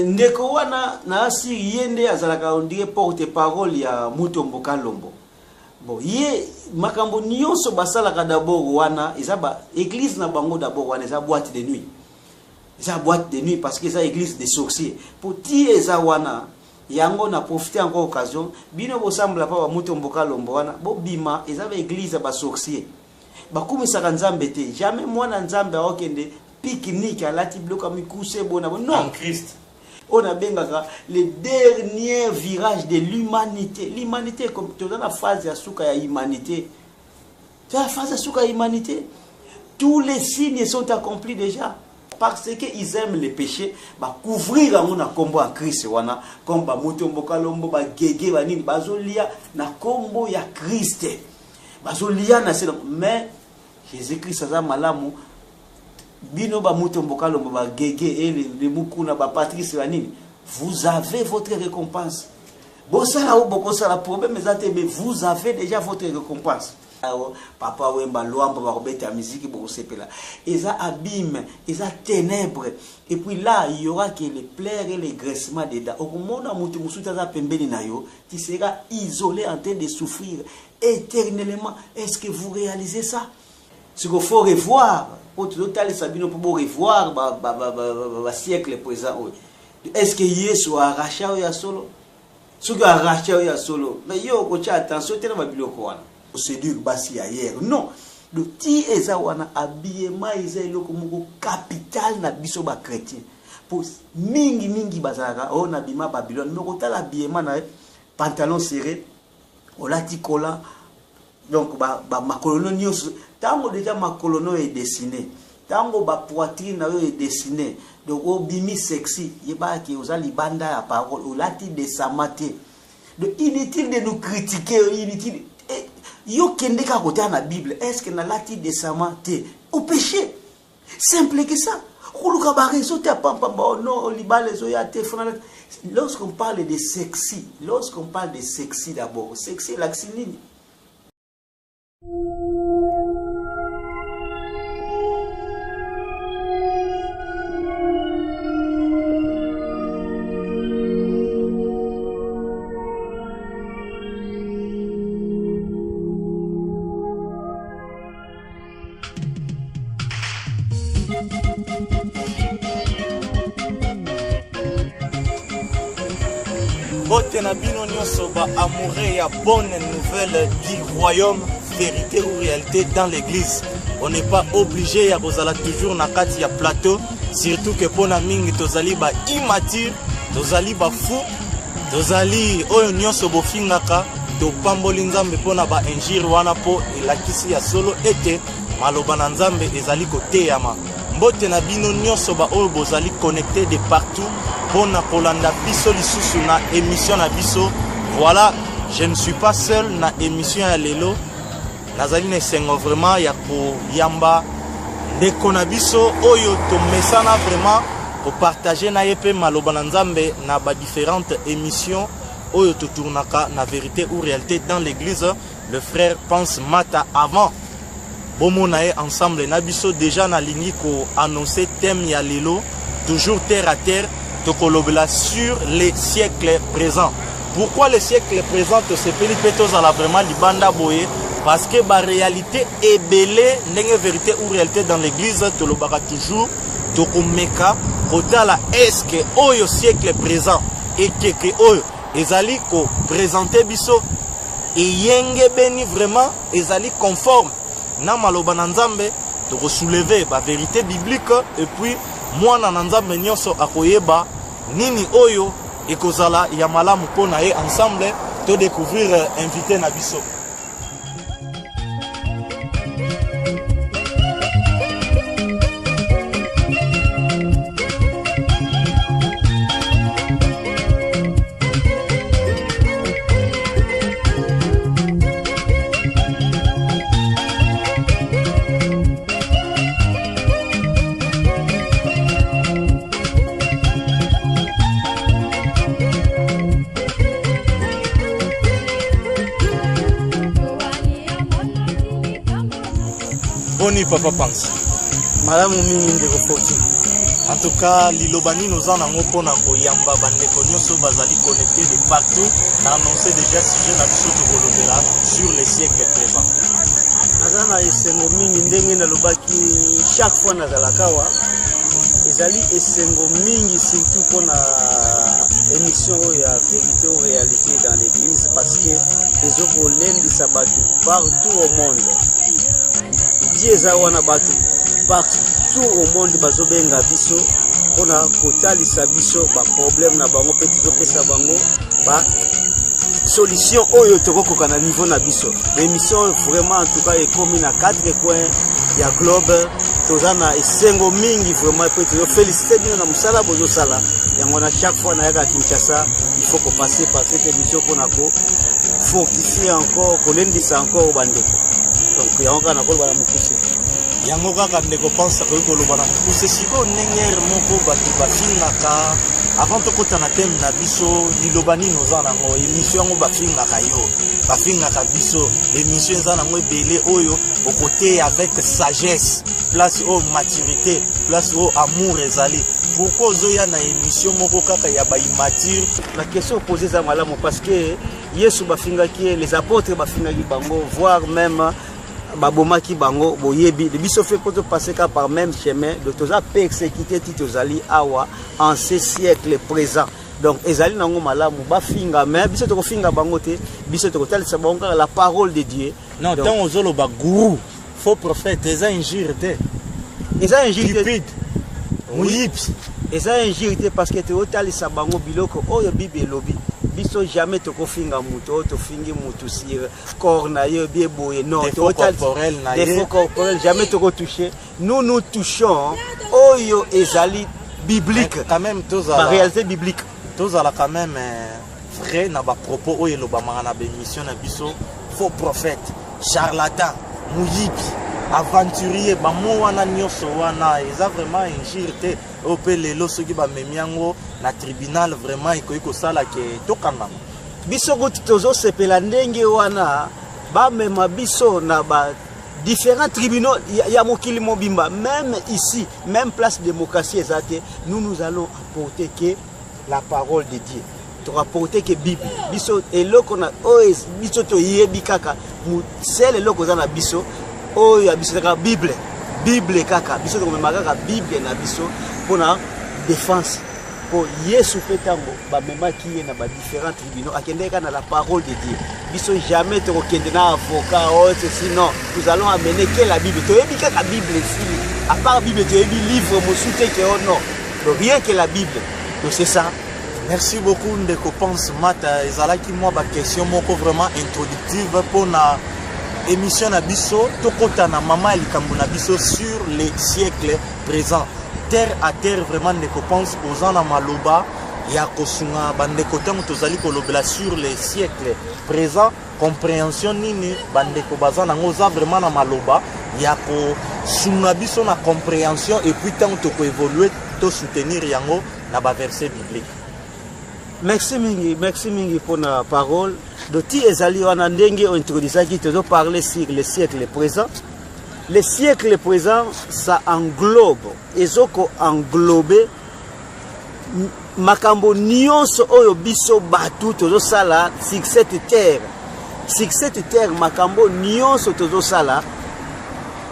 ndeko wana na asiri yende azalaka ondire porte-parole ya Mutombo Kalombo. Bon, ye makambo nyonso basalaka d'abord wana eza ba église na bango d'abord wana eza boîte de nuit. Eza boîte de nuit parce que eza église des sorciers. Pour ti eza wana yango na profiter encore occasion bino bosambla pa ba Mutombo Kalombo wana bo bima eza ba église ba sorcier. Bakumisaka nzambe te. Jamais mwana nzambe akende pique-nique à la tibloka mikuse bona. Non, en Christ. On a bien le dernier virage de l'humanité. L'humanité, comme tu as la phase de souka ya humanité. Tu as la phase de souka ya humanité. Tous les signes sont accomplis déjà. Parce qu'ils aiment les péchés, bah couvrir un combo en Christ wana comme ba Mutombo Kalombo ba gege ba nini bazolia na combo ya Christ. Bazolia na c'est mais Jésus-Christ ça malamu bino ba Mutombo Kalombo ba gege et les mukuna ba Patrice ba nini. Vous avez votre récompense. Bon ça ou beaucoup ça la problème mais vous avez déjà votre récompense. Papa wemba loamba ba robeta musique beaucoup sepela. Eza abîme, eza ténèbres. Et puis là, il y aura que les plaies et les graissements dedans. Au moment où mutu musuta za pembeni na yo, tu seras isolé en train de souffrir éternellement. Est-ce que vous réalisez ça? Ce qu'il faut revoir, pour tout le sabino pour revoir ba siècle présent. Est-ce que Yesu a arraché ya solo? Ce qui a arraché ya solo. Mais yo ko cha attention tena ba biloko wana. C'est dur basi ailleurs. Non. Le ti eza wana habillement eza eloko moko capital na biso ba chrétien. Pour mingi bazaka on abima Babylone. Mais ko tala habillement na pantalon serré, olati collant. Donc ba makolono nyos tango déjà makolono est dessiné. Tango ba poitrine na yo est dessiné. Donc obimi sexy, yeba ki ozali banda ya parole, olati de samate. Donc inutile de nous critiquer, inutile. Yo kende ka côté na Bible, est-ce que na lati de samate au péché? Simple que ça. Kuluka ba réseau te pampa ba non libale zo ya te frana. Lorsqu'on parle de sexy, d'abord, sexy l'axinine. Botenabino nyonso ba amoureux ya bonne nouvelle du royaume, vérité ou réalité dans l'église. On n'est pas obligé ya bozala toujours na kati ya plateau, surtout que pona mingi tozali ba immature, tozali ba fou, tozali oyo nyonso bofingaka to pamboli nzambe pona ba injire wana po elakisi ya solo ete maloba na nzambe ezali koteyama. Mbote na bino nyonso ba oyo bozali connecté de partout pona kolanda biso lisusu na émission na biso. Voilà, je ne suis pas seul na émission ya lelo. Nazali na sengo vraiment ya ko yamba ndeko na biso oyo to mesana vraiment pour partager na yepe maloba na nzambe na ba différentes émissions oyo to tournaka na vérité ou réalité dans l'église. Le frère pense mata avant bomona ensemble na biso déjà na lingi ko annoncer thème ya lelo toujours terre à terre to kolobela sur les siècles présents. Pourquoi les siècles présents to sepeli petos à la vraiment libanda boye? Parce que la réalité est belle, n'est vérité ou réalité dans l'église, tu le baras toujours, tu komeka, kotala est-ce que au siècle présent et que oyo ezali ko présenter biso et yenge beni vraiment ezali conforme na maloba na nzambe to ko soulever ba vérité biblique et puis moi na nzambe nyonso akoyeba nini oyo ekozala ya malamu pona e ensemble to découvrir invité na biso. Boni papa pense. Malamu mingi ndeko fortune. En tout cas, l'Ilobani nous en avons pour Yamba Bandeko Nyoso Bazali connecté de partout. On a annoncé déjà sujet na biso tokolobela sur les siècles présents. Nazana esengo mingi ndenge na lobaki chaque fois nazalakawa. Ezali esengo mingi surtout pour la émission ya vérité ou réalité dans l'église parce que les autres lundi sabatu partout au monde. Dieu wana batu partout au monde bazobenga biso pona kotalisa biso ba problème na bango pe tizopesa bango ba solution oyo tokokoka na niveau na biso. L'émission vraiment en tout cas est comme na 4 coins ya globe tozana esengo mingi vraiment pe to féliciter bien na musala bozo sala yango na chaque fois na yaka Kinshasa il faut qu'on passe par cette émission pona ko fortifier encore kolendisa encore bandeko. Donc yango na ko bana mukuse yango kaka ndeko pense ko koloba na mukuse siko nengere moko batu bafingaka avant tokota na thème na biso l'Ilobani nous en ngo émission yango bafingaka yo bafingaka biso émission za na ngo ebele oyo au côté avec sagesse place au maturité place au amour ezali pourquoi zoya na émission moko kaka ya ba immature la question posée za malamu parce que Yesu bafingaki les apôtres bafingaki bango voire même babomaki bango boyebi de biso fait pour passer par même chemin de toza persécuter titozali awa en ce siècle présent donc ezali nango malamu bafinga mais biso to finga bango te biso to talisa bango la parole de Dieu non tant ozolo ba guru faux prophète eza injure eza injure muyipi eza injure parce que to talisa bango biloko oyo bible lobi biso jamais toko finga muto to fingi mutu sur corps na yo bien boye non total défaut corporel jamais toko toucher nous touchons oyo ezali biblique quand même la réalité biblique tozala quand même vrai na ba propos oyo lo ba mangana ba émission na biso faux prophète charlatan muyipi aventurier ba mo wana nyoso wana eza vraiment injure opelelo soki ba memiango na tribunal vraiment ikoiko sala ke tokanga biso ko tozo sepela ndenge wana ba mema biso na ba différents tribunaux ya mokili mobimba même ici même place démocratie ezate nous allons apporter que la parole de Dieu to rapporter que Bible biso eloko na oes biso to yebi kaka mu sele eloko za na biso oyo ya biso ka Bible kaka biso to memaka ka Bible na biso pona défense pour Yesu petango ba memaki na ba différents tribunaux akendeka na la parole de Dieu biso jamais to kende na avocat oh sinon nous allons amener que la Bible to yebi kaka Bible ici à part Bible to yebi livre mo soute que oh non rien que la Bible donc c'est ça. Merci beaucoup ndeko pense mata ezalaki moi ba question moko vraiment introductive pour na émission na biso tokota na mama likambo na biso sur les siècles présents terre à terre vraiment ndeko pense aux na maloba ya kosunga bandeko tango tozali kolobela sur les siècles présents compréhension nini bandeko bazana ngoza vraiment na maloba ya kosunga biso na compréhension et puis tango toko évoluer to soutenir yango na ba verset biblique. Merci mingi pour la parole. De ti ezali wana ndenge on introduisa qui te parler sur les siècles présents. Les siècles présents ça englobe ezoko englober makambo nyonso oyo biso batu tozo sala sur cette terre. Sur cette terre makambo nyonso tozo sala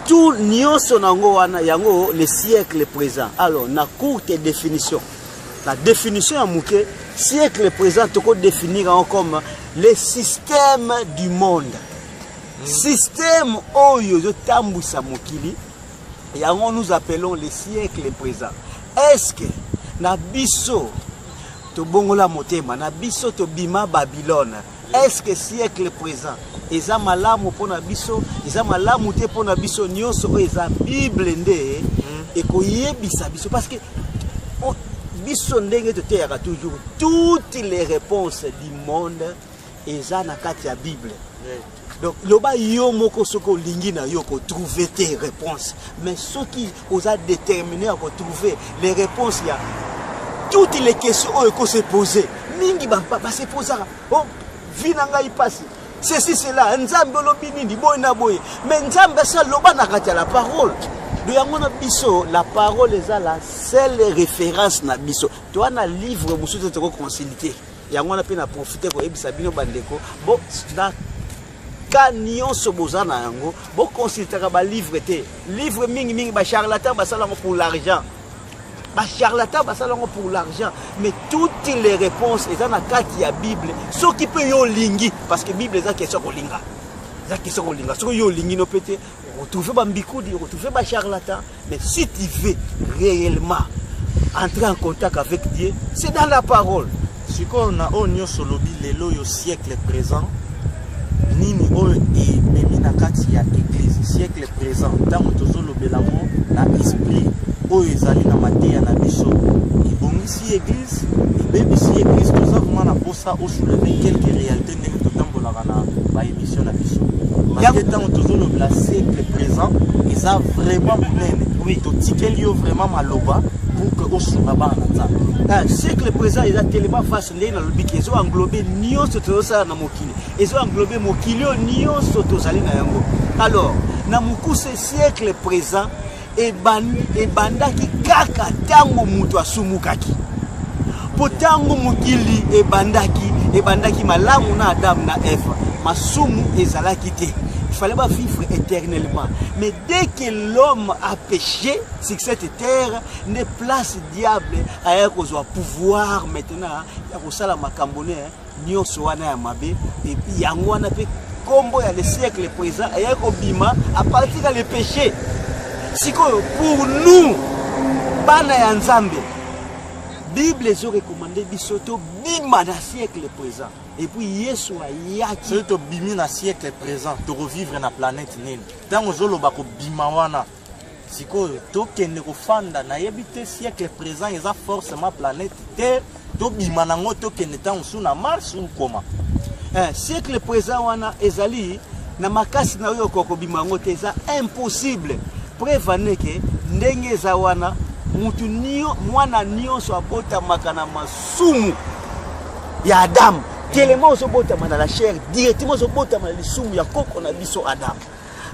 tout nyonso nango wana yango les siècles présents. Alors na courte définition. La définition à mouké siècle présent toko définir comme le système du monde. Système oyo yo tambousa mokili yango nous appelons les siècles présents. Est-ce que na biso to bongola motema na biso to bima Babylone est-ce que siècle présent eza malamu pona biso eza malamu te pona biso nyonso oyo eza Bible nde ekoyebisa biso parce que biso ndenge toteyaka toujours toutes les réponses du monde eza na kati ya Bible. Donc loba yo moko soko lingi na yo ko trouver tes réponses mais ceux qui osa déterminer à trouver les réponses ya toutes les questions que se poser mingi ba se poser oh vina ngai passe ceci cela nzambe lobi nini boy na boy mais nzambe ça loba na kati ya la parole Donc yango na biso la parole est la seule référence na biso. Toi na livre mususu te ko consulter. Yango na pe na profiter ko ebisa bino bandeko. Bon na ka nyonso bozana yango bo consulter ba livre te. Livre mingi ba charlatan ba sala pour l'argent. Ba charlatan ba sala pour l'argent, mais toutes les réponses sont dans la Bible. Ce qui peut yo lingi parce que Bible est question ko linga. Ça question ko linga. Ce que yo lingi no pété retrouver ba mbikoudi, retrouver ba charlatan, mais si tu veux réellement entrer en contact avec Dieu, c'est dans la parole. Ce qu'on a onyo solobi lelo yo siècle présent nini o e memi na kati ya église siècle présent tant tozolo belamo na esprit o ezali na mateya na biso ibongisi église ibebisi église tozavuma na posa o soulever quelques réalités ndenge totambolaka na ba émission na biso parce que tant tozolo la siècle présent eza vraiment monene oui totikeli yo vraiment maloba pour que osuna bana nzambe siècle présent eza tellement vaste ndenge na lobi ki ezo englober nyonso tozosala na mokili ezo englober mokili oyo nyonso tozali na yango. Alors na mokuse siècle présent ebandaki kaka ntango moto asumukaki po ntango mokili ebandaki malamu na Adam na Eva masumu ezalaki te. Il fallait pas vivre éternellement. Mais dès que l'homme a péché sur cette terre, ne place diable à pouvoir maintenant à sala makambone nyonso wana ya mabe et puis yango wana pe kombo ya le siècle présent et bima à partir du péché. Sikoyo pour nous bana ya Nzambe Bible les recommandé bisoto bima na siècle présent. Et puis Yesu ayaki c'est to bimi na siècle présent to revivre na planète nini tango zolo bako bima wana sikoyo to kende ko fanda na yebite siècle présent eza forcément planète terre to bima nango to kende tango su na Mars ou comment siècle présent wana ezali na makasi na yo koko bima ngo te eza impossible preuve que ndenge za wana mutu niyo mwana nyonso abotamaka na masumu ya Adam tellement osobotama na la chair directement osobotama na lisumu ya koko na biso Adam.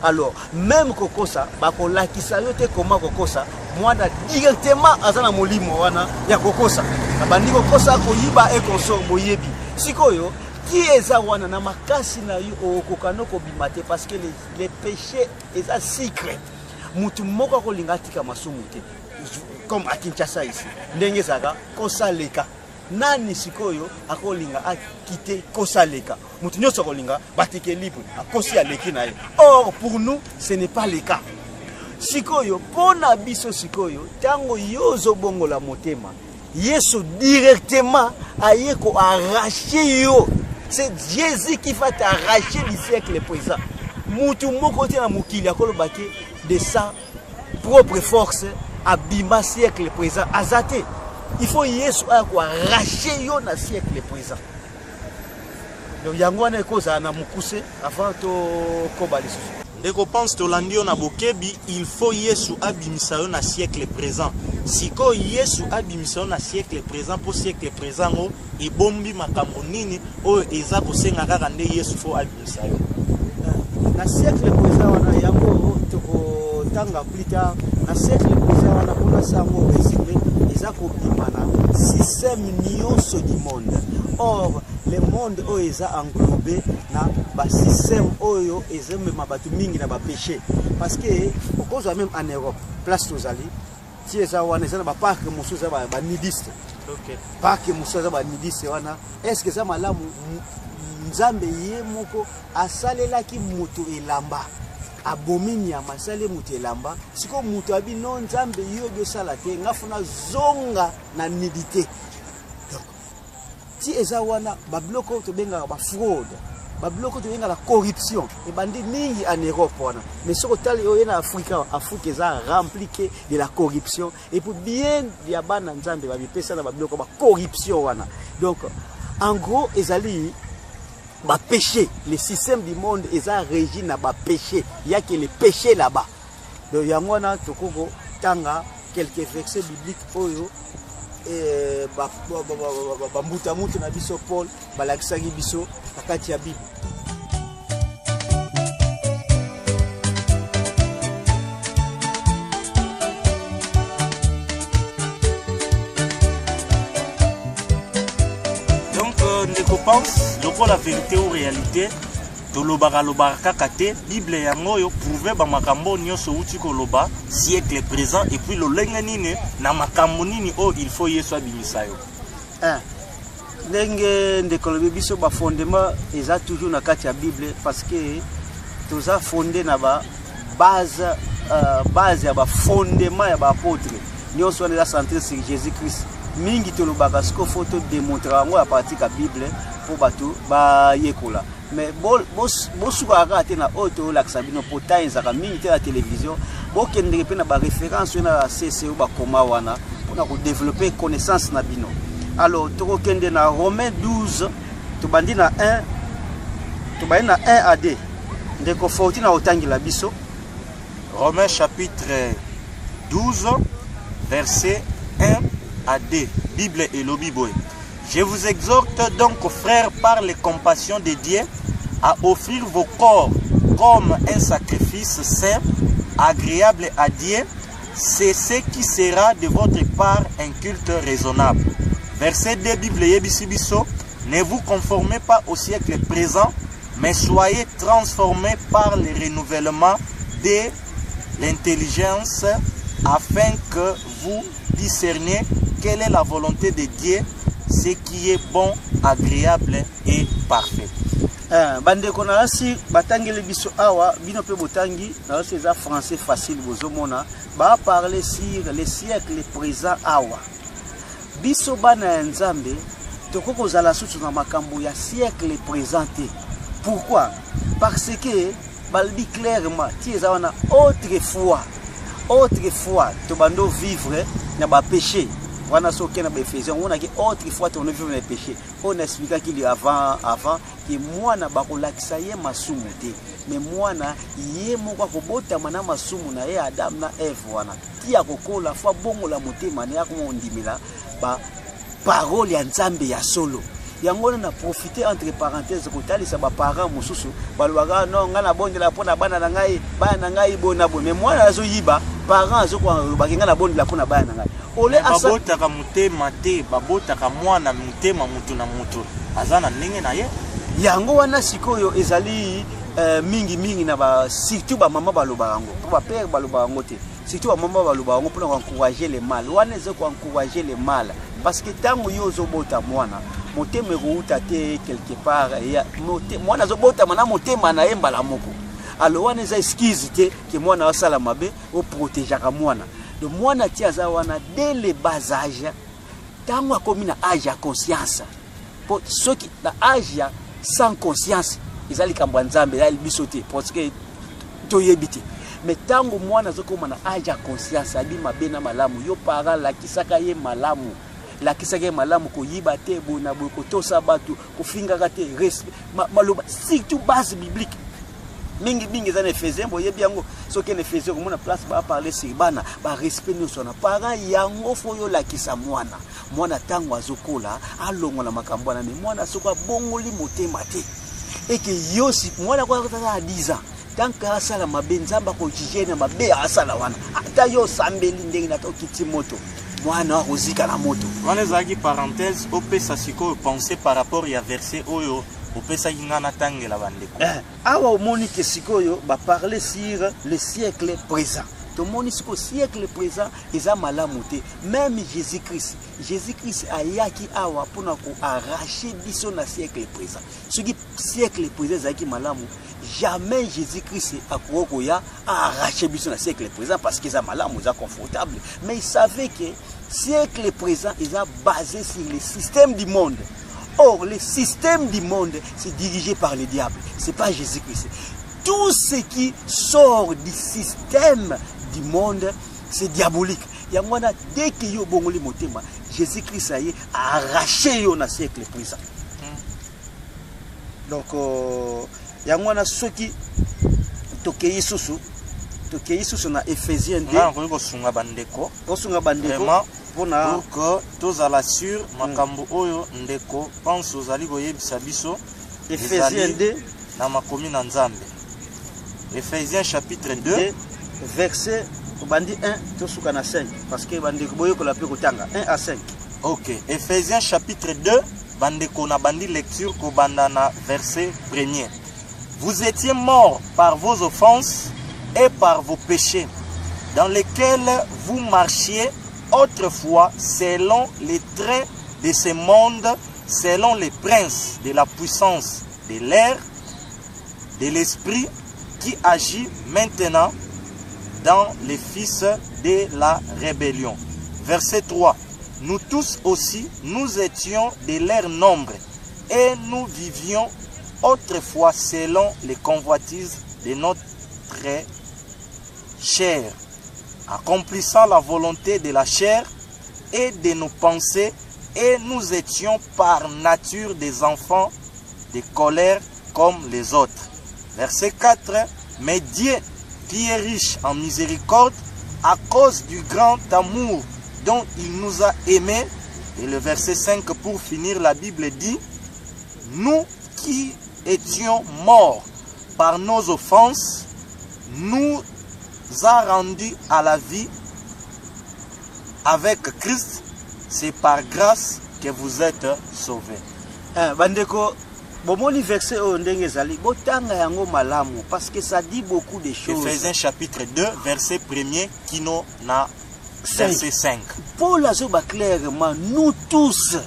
Alors même kokosa bakolakisa yo te comment kokosa mwana directement aza na molimo wana ya kokosa na bandi kokosa koyiba e consort boyebi sikoyo qui eza wana na makasi na yo okokano kobima te parce que les péchés eza secret mutu moko kolinga tika masumu te comme à Kinshasa ici ndenge zaka kosaleka nani sikoyo akolinga akite kosaleka mutu nyonso kolinga batike libre akosi aleki na ye. Or pour nous ce n'est pas le cas. Sikoyo pona biso sikoyo tango yozo bongo la motema Yesu directement aye ko arracher yo. C'est Jésus qui va t'arracher du siècle présent. Mutu moko te na mukili akolobaki de sa propre force abima siècle présent azate. Il faut Yesu arracher yo na siècle présent. Donc yango wana ekoza na mukuse avant to kobaliso. Ndeko pense to landio na bokebi il faut Yesu abimisa yo na siècle présent. Siko Yesu abimisa yo na siècle présent pour siècle présent o ebombi makambo nini o eza ko senga kaka nde Yesu fo abimisa yo. Na siècle présent wana yango to tanga plus tard na siècle présent wana pona sango résumé eza ko bimana système nyonso du monde. Or le monde oyo eza englobé na ba système oyo ezeme mabatu mingi na ba péché parce que okoza même en Europe place tozali ti eza wana eza na ba parc mosusu ba nudiste. OK. Parc mosusu ba nudiste wana est-ce que ça malamu Nzambe ye moko asalelaki mutu elamba abomini ya masale mutu elamba siko mutu abi non Nzambe yo de salate ngafuna zonga na nudité. Si eza wana ba bloko to benga ba fraude ba bloko to benga la corruption et bandi mingi en Europe wana mais soko tali yo na Afrique eza rempli de la corruption et pour bien ya bana Nzambe ba bipesa na ba bloko ba corruption wana. Donc en gros ezali ba péché, le système du monde eza régi na ba péché, il y a que le péché là-bas. Donc yango wana tokoko tanga quelques versets bibliques oyo bambuta mutu na biso Paul balakisaki biso nakati ya Bible. bandeko pense loko la vérité ou réalité tolobaka lobaka kate Bible yango yo prouver ba makambo nyonso uti koloba siècle présent et puis lolenge nini na makambo nini o il faut yeso abimisa yo. Ndenge ndekolobi biso ba fondement eza toujours na kati ya Bible parce que toza fondé na ba base ya ba fondement ya ba apôtre nyonso wana centré sur Jésus Christ. Mingi tolobaka siko photo démontrer yango à partir de la Bible pour bato ba yekola. Mais bosuka te na auto la sabino pota ezaka mingi te la télévision bokende pe na ba référence na CCO ba koma wana pour ko développer connaissance na bino. Alors tokokende na Romains 12 tobandi na 1 à 2 ndeko fauti na otangi la biso. Romains chapitre 12 verset 1 à 2. Bible et l'Obiboé. Je vous exhorte donc, frères, par les compassions de Dieu, à offrir vos corps comme un sacrifice saint, agréable à Dieu. C'est ce qui sera de votre part un culte raisonnable. Verset 2, Bible Yebisibiso. Ne vous conformez pas au siècle présent, mais soyez transformés par le renouvellement de l'intelligence, afin que vous discerniez quelle est la volonté de Dieu, ce qui est bon, agréable et parfait. Bandeko na si batangeli biso awa bino pe botangi na c'est français facile bozomona ba parler sur le siècle présent awa. Biso bana nzambe tokoko zala sutu na makambo ya siècle présenté. Pourquoi? Parce que balbi clairement ti ezawana autrefois tobando vivre na ba péché. Wana soki na Ephésiens on a dit autrefois on vivre na péché. On explique qu'il y avant que mwana bakolakisa ye masumu te. Mais mwana ye moko kobota mana masumu na ye Adam na Eve wana. Ti akokola fa bongo la motema na yako ondimela ba parole ya Nzambe ya solo. Yango na profiter entre parenthèses kotalisa ba parents mosusu balwaga non ngana bondela pona bana na ngai bona bo. Mais mwana azo yiba parents azo ko bakinga na bondela pona bana na ngai. Babota ka mutema te babota ka mwana mutema mutu na mutu azana ndenge na ye yango wana sikoyo ezali mingi na ba surtout ba mama baloba yango pour ba père baloba yango te surtout ba mama baloba yango pour encourager les mal wana ezo ko encourager les mal parce que tango yo zo bota mwana motema routa te quelque part ya mwana zo bota mana motema na yembala moko alors wana eza excuse te que mwana asala mabe o protéger ka mwana. De mwana ti azawana dès le bas âge tango akomi na âge ya conscience po soki na âge ya sans conscience ezali kambwa Nzambe ya biso te parce que toyebite mais tango mwana azokoma na âge ya conscience ali mabe na malamu yo para la kisaka ye malamu ko yiba te bona bo ko tosa batu ko finga te respect maloba surtout base biblique mingi za Ephésiens boye biango soki na Ephésiens ko mona place ba parler sur bana ba respect no sona para yango foyo la kisa mwana tango azokola alongo na makambo na mwana soka bongoli motema te et que yosi mwana kwa a 10 ans tant que asala mabe Nzamba ko jijena mabe asala wana ata yo sambeli ndenge na to kiti moto mwana ozika na moto wana zaki parenthèse opesa siko penser par rapport ya verset oyo opesa ingana tangela bandeko awa omoni ke sikoyo ba parler sur le siècle présent. Tout le monde au siècle présent eza malamu te. Même Jésus-Christ ayaki awa pona ko arracher biso na siècle présent. Ce qui siècle présent zaki malamu jamais Jésus-Christ akoko ya arracher biso na siècle présent parce que eza malamu eza confortable. Mais il savait que siècle présent est basé sur le système du monde. Or, le système du monde, c'est dirigé par le diable. Ce n'est pas Jésus-Christ. Tout ce qui sort du système du monde, c'est diabolique. Yangwana, dès que yo bongoli motema, Jésus-Christ a arraché yo na siècle présent. Donc, yangwana soki tokei susu na Ephésiens 2. Na ko sunga bandeko. Osunga bandeko. Donc tozala sur makambo oyo ndeko pense ozali koyebisa biso Ephésiens 2 na makomi na Nzambe. Ephésiens chapitre 2 verset bandi 1 tosuka na 5 parce que bandeko boyo ko la pe kotanga 1 à 5. OK, Ephésiens chapitre 2 bandeko na bandi lecture ko bandana verset 1er. Vous étiez morts par vos offenses et par vos péchés, dans lesquels vous marchiez autrefois selon les traits de ce monde, selon les princes de la puissance de l'air, de l'esprit qui agit maintenant dans les fils de la rébellion. Verset 3. Nous tous aussi, nous étions de leur nombre et nous vivions autrefois selon les convoitises de notre chair, accomplissant la volonté de la chair et de nos pensées, et nous étions par nature des enfants de colère comme les autres. Verset 4. Mais Dieu, qui est riche en miséricorde, à cause du grand amour dont il nous a aimés, et le verset 5 pour finir, la Bible dit, nous qui étions morts par nos offenses, nous a rendus à la vie avec Christ. C'est par grâce que vous êtes sauvés. Bandeko, bomoni verset o ndenge zali, botanga yango malamu parce que ça dit beaucoup de choses. Ephésiens chapitre 2 verset 1er kino na verset 5. Paul azoba clairement nous tous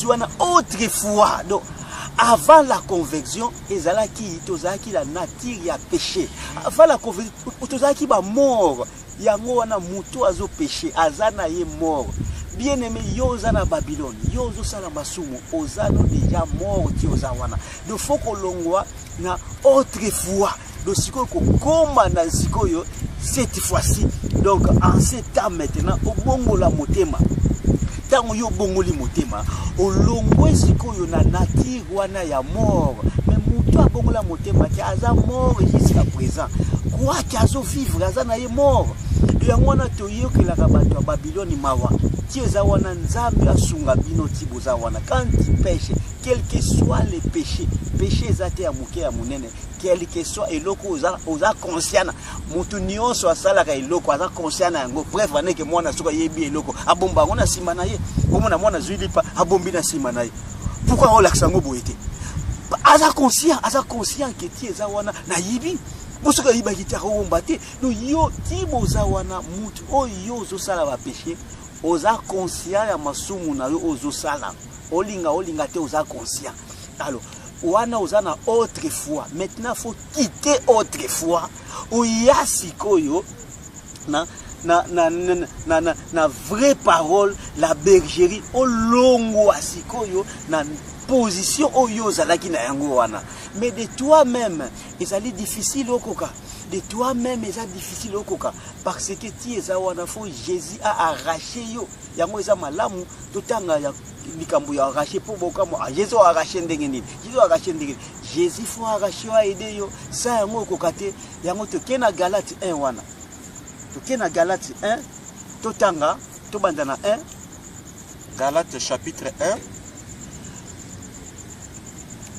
wana autrefois. Donc avant la conversion, ezalaki tozaki la nature ya péché. Avant la conversion, tozaki ba mort. Yango wana muto azo péché, azana ye mort. Bien aimé, yoza na Babylone, yozo sala masumu, ozano déjà mort ti ozawana. Donc faut qu'on longwa na autrefois. Donc siko ko koma na sikoyo cette fois-ci. Donc en ce temps maintenant, au bongo la motema. Tango yo bongoli motema, o longwe sikoyo na nature wana ya mort. Mais muto abongola motema ki aza mort jusqu'à présent. Quoi qui azo vivre azana ye mort. Yangwana toyo ke la bato ya Babylone mawa. Ti ezawana nzambe asunga bino ti bozawana. Quand tu pêches, quel que soit les péchés, péché ezate ya muke ya munene, quel que soit eloko oza conscient. Mutu nyonso asalaka eloko aza conscient yango. Bref, ane ke mwana suka yebi eloko abomba ngona sima na ye. Omona mwana zuilipa abombi na sima na ye. Pourquoi on laksa ngo boyete? Aza conscient que ti ezawana na yibi. Bosoka yiba kitaka ombate. No yo ti bozawana mutu oyo zo sala ba péché. Oza conscient ya masumu na yo ozo sala. Olinga te oza conscient. Alors, wana oza na autrefois. Maintenant faut quitter autrefois. Oya sikoyo na vraie parole, la bergerie au longo asikoyo na position oyo zalaki na yango wana. Mais de toi-même, ezali difficile okoka. De toi-même, c'est difficile okoka parce que ti ezawana fo Jésus a arraché yo. Yango eza malamu totanga ya likambo ya arraché pour bokamo. Jésus a arraché ndenge nini? Jésus a arraché ndenge. Jésus faut arracher wa aider yo. Ça yango okoka te. Yango to kena Galate 1 wana. To kena Galate 1 totanga to bandana 1. Galate chapitre 1.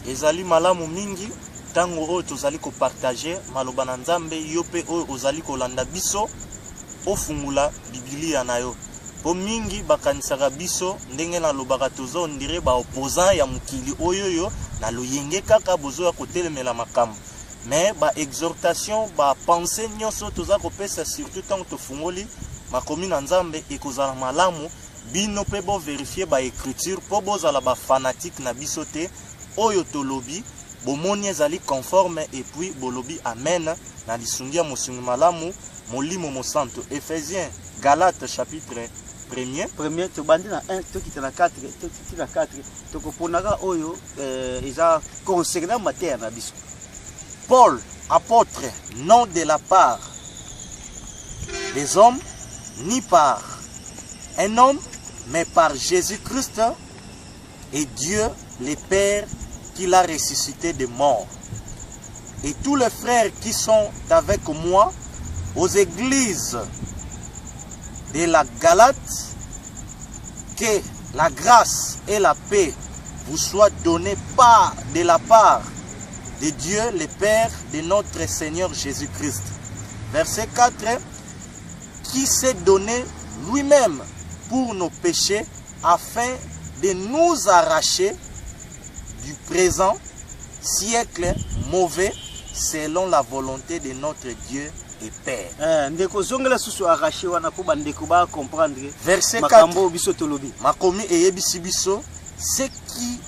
Ezali malamu mingi tango oyo tozali ko partager maloba na Nzambe yo pe oyo ozali ko landa biso ofungula Biblia na yo. Po mingi bakanisaka biso ndenge na lobaka tozo ndire ba opposant ya mukili oyo yo na loyenge kaka bozo ya kotelemela makambo. Mais ba exhortation ba pensée nyonso toza ko pesa surtout tango tofungoli makomi na Nzambe ekozala malamu bino pe bo vérifier ba écriture po bozala ba fanatique na biso te. Oyo tolobi bomoni ezali conforme et puis bolobi amen na lisungia mosungi malamu molimo mosanto. Ephésiens Galates chapitre 1er to bandi na 1 to kitana 4 to kitana 4 to koponaka oyo eza concernant matière na biso. Paul apôtre, non de la part des hommes ni par un homme mais par Jésus-Christ et Dieu le Père qui l'a ressuscité des morts. Et tous les frères qui sont avec moi aux églises de la Galate, que la grâce et la paix vous soient données de la part de Dieu le Père de notre Seigneur Jésus-Christ. Verset 4, qui s'est donné lui-même pour nos péchés afin de nous arracher du présent siècle mauvais selon la volonté de notre Dieu et Père. Verset 4. Makomi eyebisi biso ce qui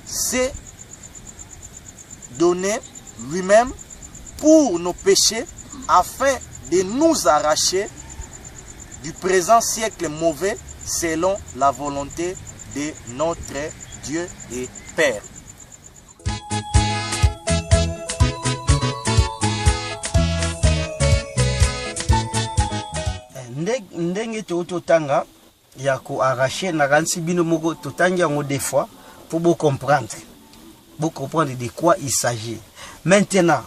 s'est donné lui-même pour nos péchés afin de nous arracher du présent siècle mauvais selon la volonté de notre Dieu et Père. Ndenge totanga ya ko arracher na gansi bino moko totangi yango des fois pour vous comprendre de quoi il s'agit. Maintenant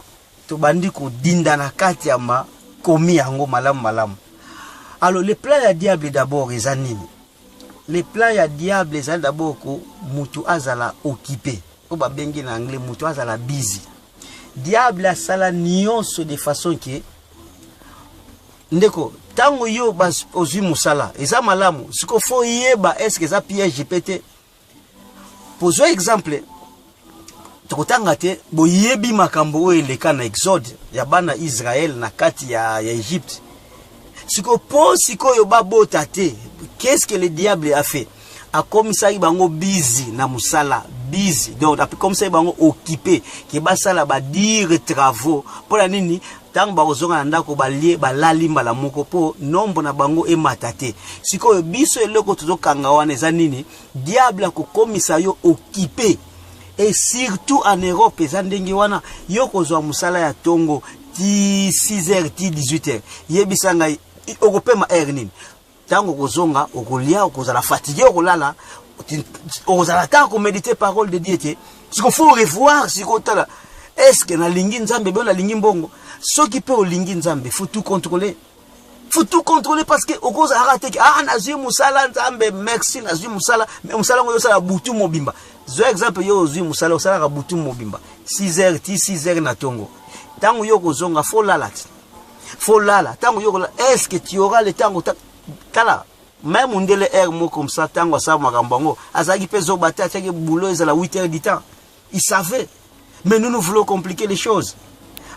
to bandi ko dinda na kati ya ma komi yango malamu. Alors le plan ya diable d'abord ezanini. Le plan ya diable ezali d'abord ko mutu azala occupé. Ko ba bengi na anglais mutu azala busy. Diable asala nyonso de façon que ndeko tango yo bas ozwi musala eza malamu siko fo yeba est-ce que ça piège pété. Pozo exemple tokotanga te boyebi makambo oyo eleka na Exode ya bana Israël na kati ya Égypte. Siko po siko yo babota te, qu'est-ce que le diable a fait? A comme ça bango busy na musala busy, donc comme ça bango occupé ke basala ba dire travaux pour la nini tant ba ozonga ndako balie balali mbala moko po nombo na bango e matate. Siko yo biso eloko tozokanga wana eza nini? Diable ko komisa yo occupé. Et surtout en Europe, ezandenge wana yo kozwa musala ya tongo ti 6h ti 18h. Yebisanga okopema nini? Tango kozonga okolia okozala fatigué okolala okozala ta ko méditer parole de Dieu te. Siko faut revoir siko tala. Est-ce que na lingi nzambe be na lingi mbongo? Soki pe o lingi nzambe faut tout contrôler. Faut tout contrôler parce que okoza arate nazwi musala nzambe merci nazwi musala mais musala ngo yosala butu mobimba. Zo exemple yo ozwi musala osala ka butu mobimba 6h ti 6h na tongo. Tango yo kozonga faut lala tango yo est-ce que tu auras le temps tala même ndele air mo comme ça tango sa makambango azaki pezo bata teke boulot ezala 8h du temps. Il savait. Mais nous voulons compliquer les choses.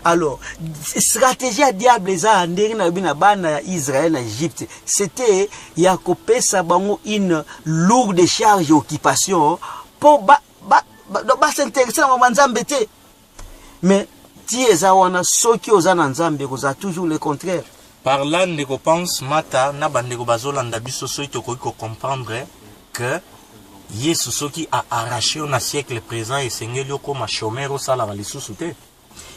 Alors, stratégie à diable eza ndenge na bina bana Israël na Égypte, c'était ya kopesa bango une lourde charge occupation pour ba s'intéresser à nzambe te. Mais ti eza wana soki ozana nzambe koza toujours le contraire. Parlant de ko pense mata na bande ko bazolanda biso soki to ko comprendre que Yesu soki a arraché au siècle présent et sengeli comme chômeur au sala lisusu te.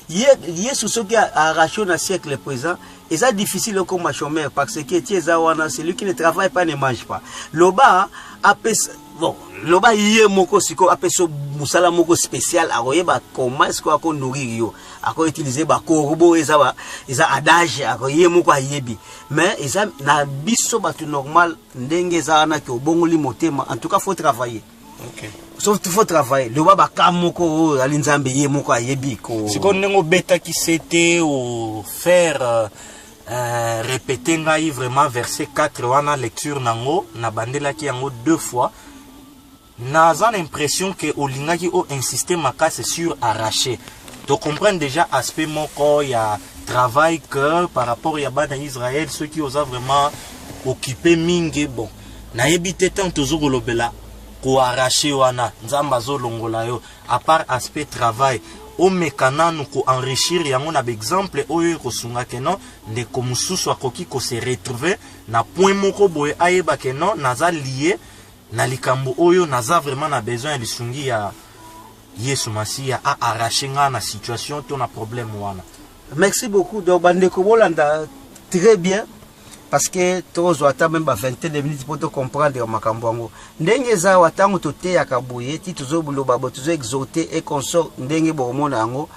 Yesu soki a arraché au siècle présent et ça difficile comme chômeur parce que celui qui ne travaille pas ne mange pas. Loba loba yé moko siko apeso musala moko spécial akoyeba comment est-ce qu'on a nourrir yo ako utiliser ba korbo eza adage akoyé moko ayebi mais eza na biso batu normal ndenge za na ke obongoli motema en tout cas faut travailler. OK. Sauf qu'il faut travailler. Le baba kamoko alinzambe yé moko ayebi ko siko nengo beta ki c'était au faire répéter ngai vraiment verset 4 wana lecture nango na bandela ki yango 2 fois. N'a l'impression que Olingaki a insisté makase sur arracher. Tu comprends déjà aspect moko il y a travail que par rapport à bana Israël ceux qui osent vraiment occuper mingi bon. Na yebite tant toujours lobela ko arracher wana nzamba zo longola yo à part aspect travail o mekana nous ko enrichir yango na exemple oyo ko sunga ke non de komususu akoki ko se retrouver na point moko boye ayeba ke non naza lié na likambo oyo naza vraiment na besoin de sungi ya Yesu Masia a arraché na situation to na problème wana. Merci beaucoup donc bande ko bolanda très bien parce que tozo ata même ba 21 minutes pour te comprendre makambo ngo ndenge za watango to te akaboye ti tozo buloba bo tozo exhorter et consort ndenge bo mona ngo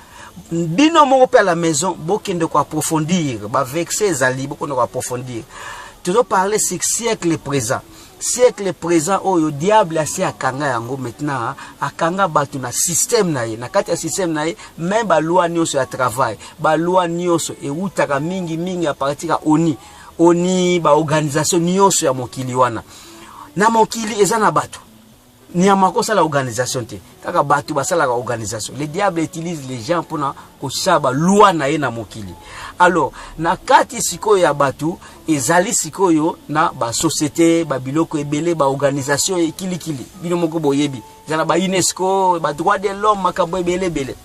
bino moko pe à la maison bokende ko approfondir ba vexer zali bokende ko approfondir tozo parler sur siècle présent. Siècle présent où le diable a si akanga yango maintenant akanga batu na système na ye na kati ya système na ye même ba loi nyonso ya travail ba loi nyonso e utaka mingi à partir ya oni oni ba organisation nyonso ya mokili wana na mokili ezana bato ni ya makosa la organisation te kaka bato basala la organisation. Le diable utilise les gens pour na kosaba loi na ye na mokili. Alors na kati sikoyo ya bato ezali sikoyo na ba société ba biloko ebele ba organisation ekilikili bino moko boyebi zana ba UNESCO ba droit de l'homme makambo ebele bele.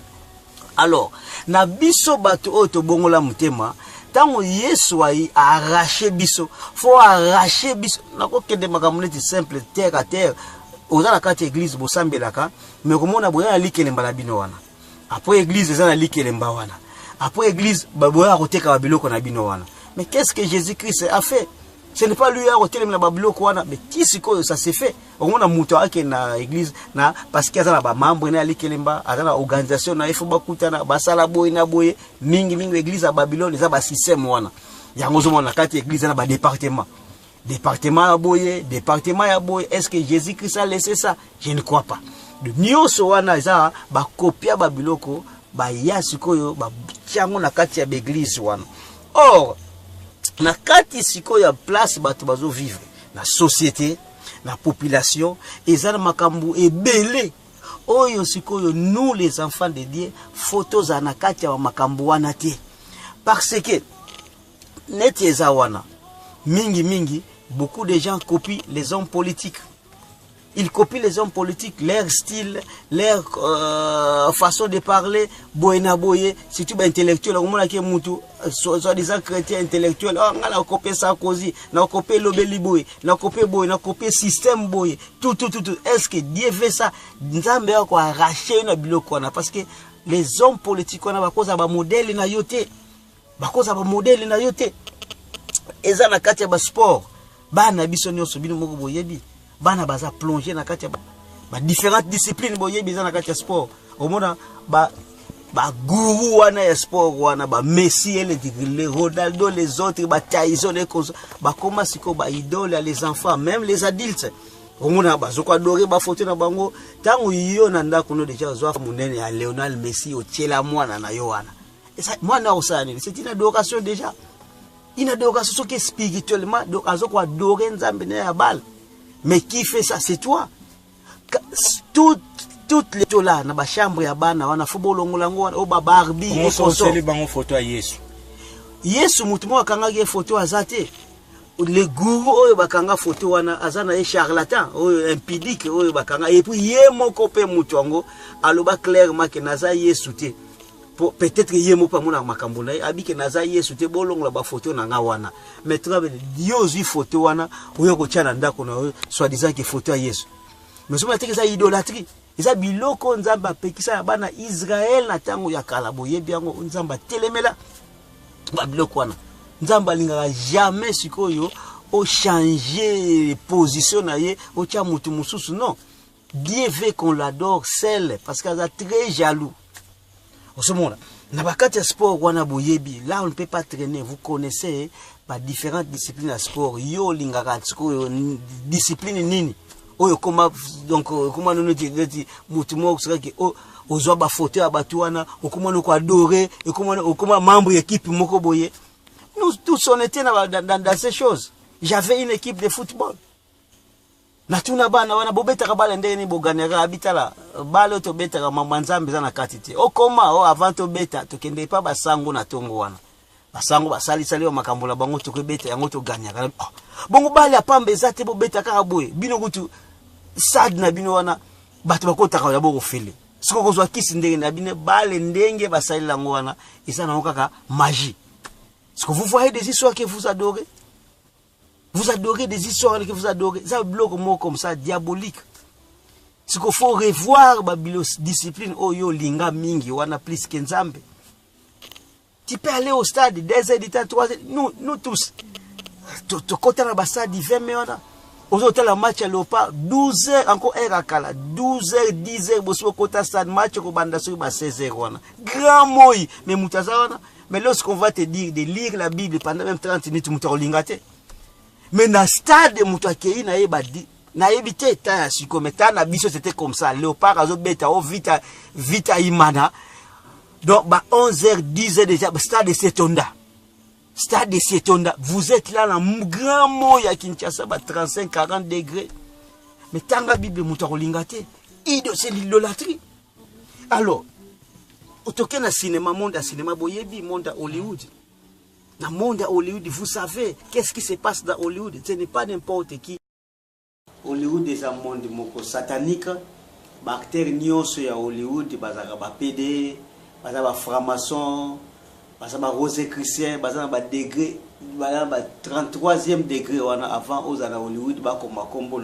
Alors na biso bato oto bongola mutema tango Yesu a arraché biso faut arracher biso nako kende makambo neti simple terre à terre oza na kati église bosambelaka mais komona boya na likelemba na bino wana après église eza na likelemba wana après église boya koteka ba biloko na bino wana. Mais qu'est-ce que Jésus-Christ a fait? Ce n'est pas lui à kotelema na ba biloko wana mais tisiko ça s'est fait. Omona muto ake na église na parce que azana ba membre na likelemba azana organisation na ifo bakutana basala boy na boye mingi église à Babylone eza ba système wana yango zo mona kati église na ba département ya boye, département ya boye. Est-ce que Jésus-Christ a laissé ça? Je ne crois pas. De nyonso wana za ba kopia ba biloko ba ya sikoyo ba tiango na kati ya église wana. Or na kati sikoyo ya place bato bazo vivre na société na population ezana makambu ebele oyo sikoyo nous les enfants de Dieu photos na kati ya makambu wana te parce que net eza wana mingi beaucoup de gens copient les hommes politiques. Ils copient les hommes politiques, leur style, leur façon de parler, boyena boye, surtout ba intellectuel, au moins qui mutu, soi-disant chrétien intellectuel, on a copié Sarkozy, on a copié Lobeli boye, on a copié boye, on a copié système boye, tout. Est-ce que Dieu fait ça? Nzambe a quoi arracher na biloko na parce que les hommes politiques on a ba cause ba modèle na yote. Ba cause ba modèle na yote. Eza na kati ya ba sport bana biso nyonso bino moko boyebi bana baza plonger na kati ya ba différentes disciplines boyebi eza na kati ya sport omona ba guru wana ya sport wana ba Messi les Ronaldo les autres ba Tyson les cause ba koma siko ba idole à les enfants même les adultes omona bazoko adorer ba photo na bango tango yo na ndako no deja zwa munene ya Lionel Messi otiela mwana na yo wana esa mwana osani c'est une adoration déjà. Une adoration qui est spirituellement, donc azoko adorer nzambe na ya bal. Mais qui fait ça? C'est toi. Toutes les choses là, na ba chambre ya bana, wana football longolango, o ba Barbie, o conseiller bango photo ya Yesu. Yesu mutumo akanga ge photo azate. Les gourous oyo bakanga photo wana azana e charlatan, oyo impudique oyo bakanga et puis ye moko pe mutuango aloba clairement que naza Yesu te. Peut-être que yemo pa mona makambo na abike naza Yesu te bolongola ba photo na nga wana mais trabe Dieu zi photo wana oyo ko tchana ndako na soit disant que photo ya Yesu mais somo teke za idolâtrie eza biloko nzamba pekisa ya bana Israël na tango ya kala boyebi yango nzamba telemela ba biloko wana nzamba lingaka jamais sikoyo o changer position na ye o tia mutu mususu non Dieu veut qu'on l'adore seul parce qu'il est très jaloux. Au ce moment-là, na bakati sport wana boyebi, là on ne peut pas traîner. Vous connaissez pas différentes disciplines à sport. Yo lingaka tsiko discipline nini. Oyo koma donc comment nous dit mutumo kusaka ki ozwa ba photo ya batu wana, okoma no ko adorer, okoma membre équipe moko boye. Nous tous on était dans ces choses. J'avais une équipe de football. Na tuna bana wana bobeta ka bale ndeni boganera abitala bale to beta ka mamanzambe za na katiti okoma o avant to beta to kende pa basango na tongo wana basango basali sali wa makambola bango to beta yango to ganya kana bongo bale apambe zate bobeta ka boye bino kutu sad na bino wana bato bakota ka yabo ofele siko kozwa kisi ndenge na bine bale ndenge basali lango wana isana okaka magie. Est-ce que vous voyez des histoires que vous adorez? Vous adorez des histoires que vous adorez. Ça bloque mot comme ça, diabolique. Ce qu'il faut revoir, Babylon discipline, oh yo, linga mingi, wana plus kenzambe. Tu peux aller au stade, 2 heures de temps, 3 heures, nous tous. Tu côté na bastade, 20 minutes. Aux hôtels, la match à l'OPA, 12 heures, encore heure à Kala, 12 heures, 10 heures, bosso côté stade, match au bandasou, 16 heures, grand moi, mais moutazawana. Mais lorsqu'on va te dire de lire la Bible pendant même 30 minutes, mouta olingate. Mais dans le stade, Moutouakei n'a évité, na biso c'était comme ça. Léopard, azo beta, o vita imana. Donc, 11h, 10h déjà, stade c'est tonda. Stade de Setonda, vous êtes là dans un grand mot à Kinshasa, 35-40 degrés. Mais tant que la Bible est c'est l'idolâtrie. Alors, au token à cinéma, monde à cinéma, boyebi, monde à Hollywood. Dans le monde à Hollywood, vous savez, qu'est-ce qui se passe dans Hollywood? Ce n'est pas n'importe qui. Hollywood est un monde satanique. Les acteurs à Hollywood, ils sont PD, ils sont francs-maçons, ils sont rosé chrétien, ils sont degré, 33e degré avant aux Hollywood, ils sont combo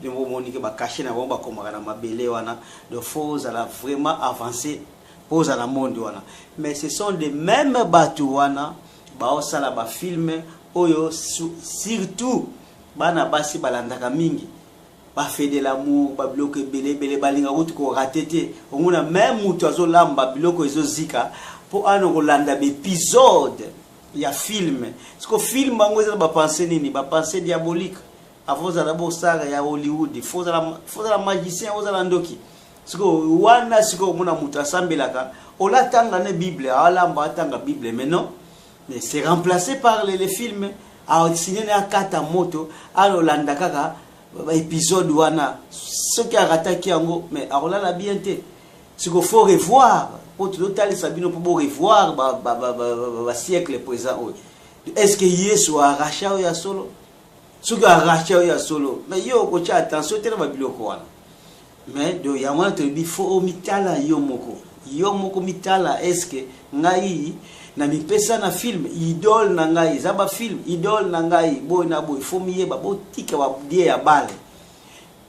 de Monique caché na bomba comme na mabele wana de faut vraiment avancer pose à la monde wana. Mais ce sont les mêmes bateaux wana ba osala ba film oyo surtout bana basi balandaka mingi ba fait de l'amour ba bloqué belé balinga route ko ratete on a même mutu azolamba biloko ezozika pour ano kolanda épisode ya film parce que film bango eza ba penser nini ba penser diabolique avant la bossara ya Hollywood faut la magicien aux alandoki siko wana siko mona mutu asambelaka ola tanga na Bible ala mba tanga Bible mais non mais c'est remplacé par les films a signé na kata moto alo landa kaka épisode wana ce qui a rattaqué yango mais arola la bien té siko faut revoir pour tout tali sabino pour revoir ba siècle présent est-ce que Yesu a arraché ya solo ce qui a arraché ya solo mais yo ko cha attention tena ba biloko wana mais do ya mwana to bi fo mitala yo moko mitala est-ce que ngai na mi pesa na film idole na ngai zaba film idole na ngai boy na boy fo miyeba bo tika ba die ya bale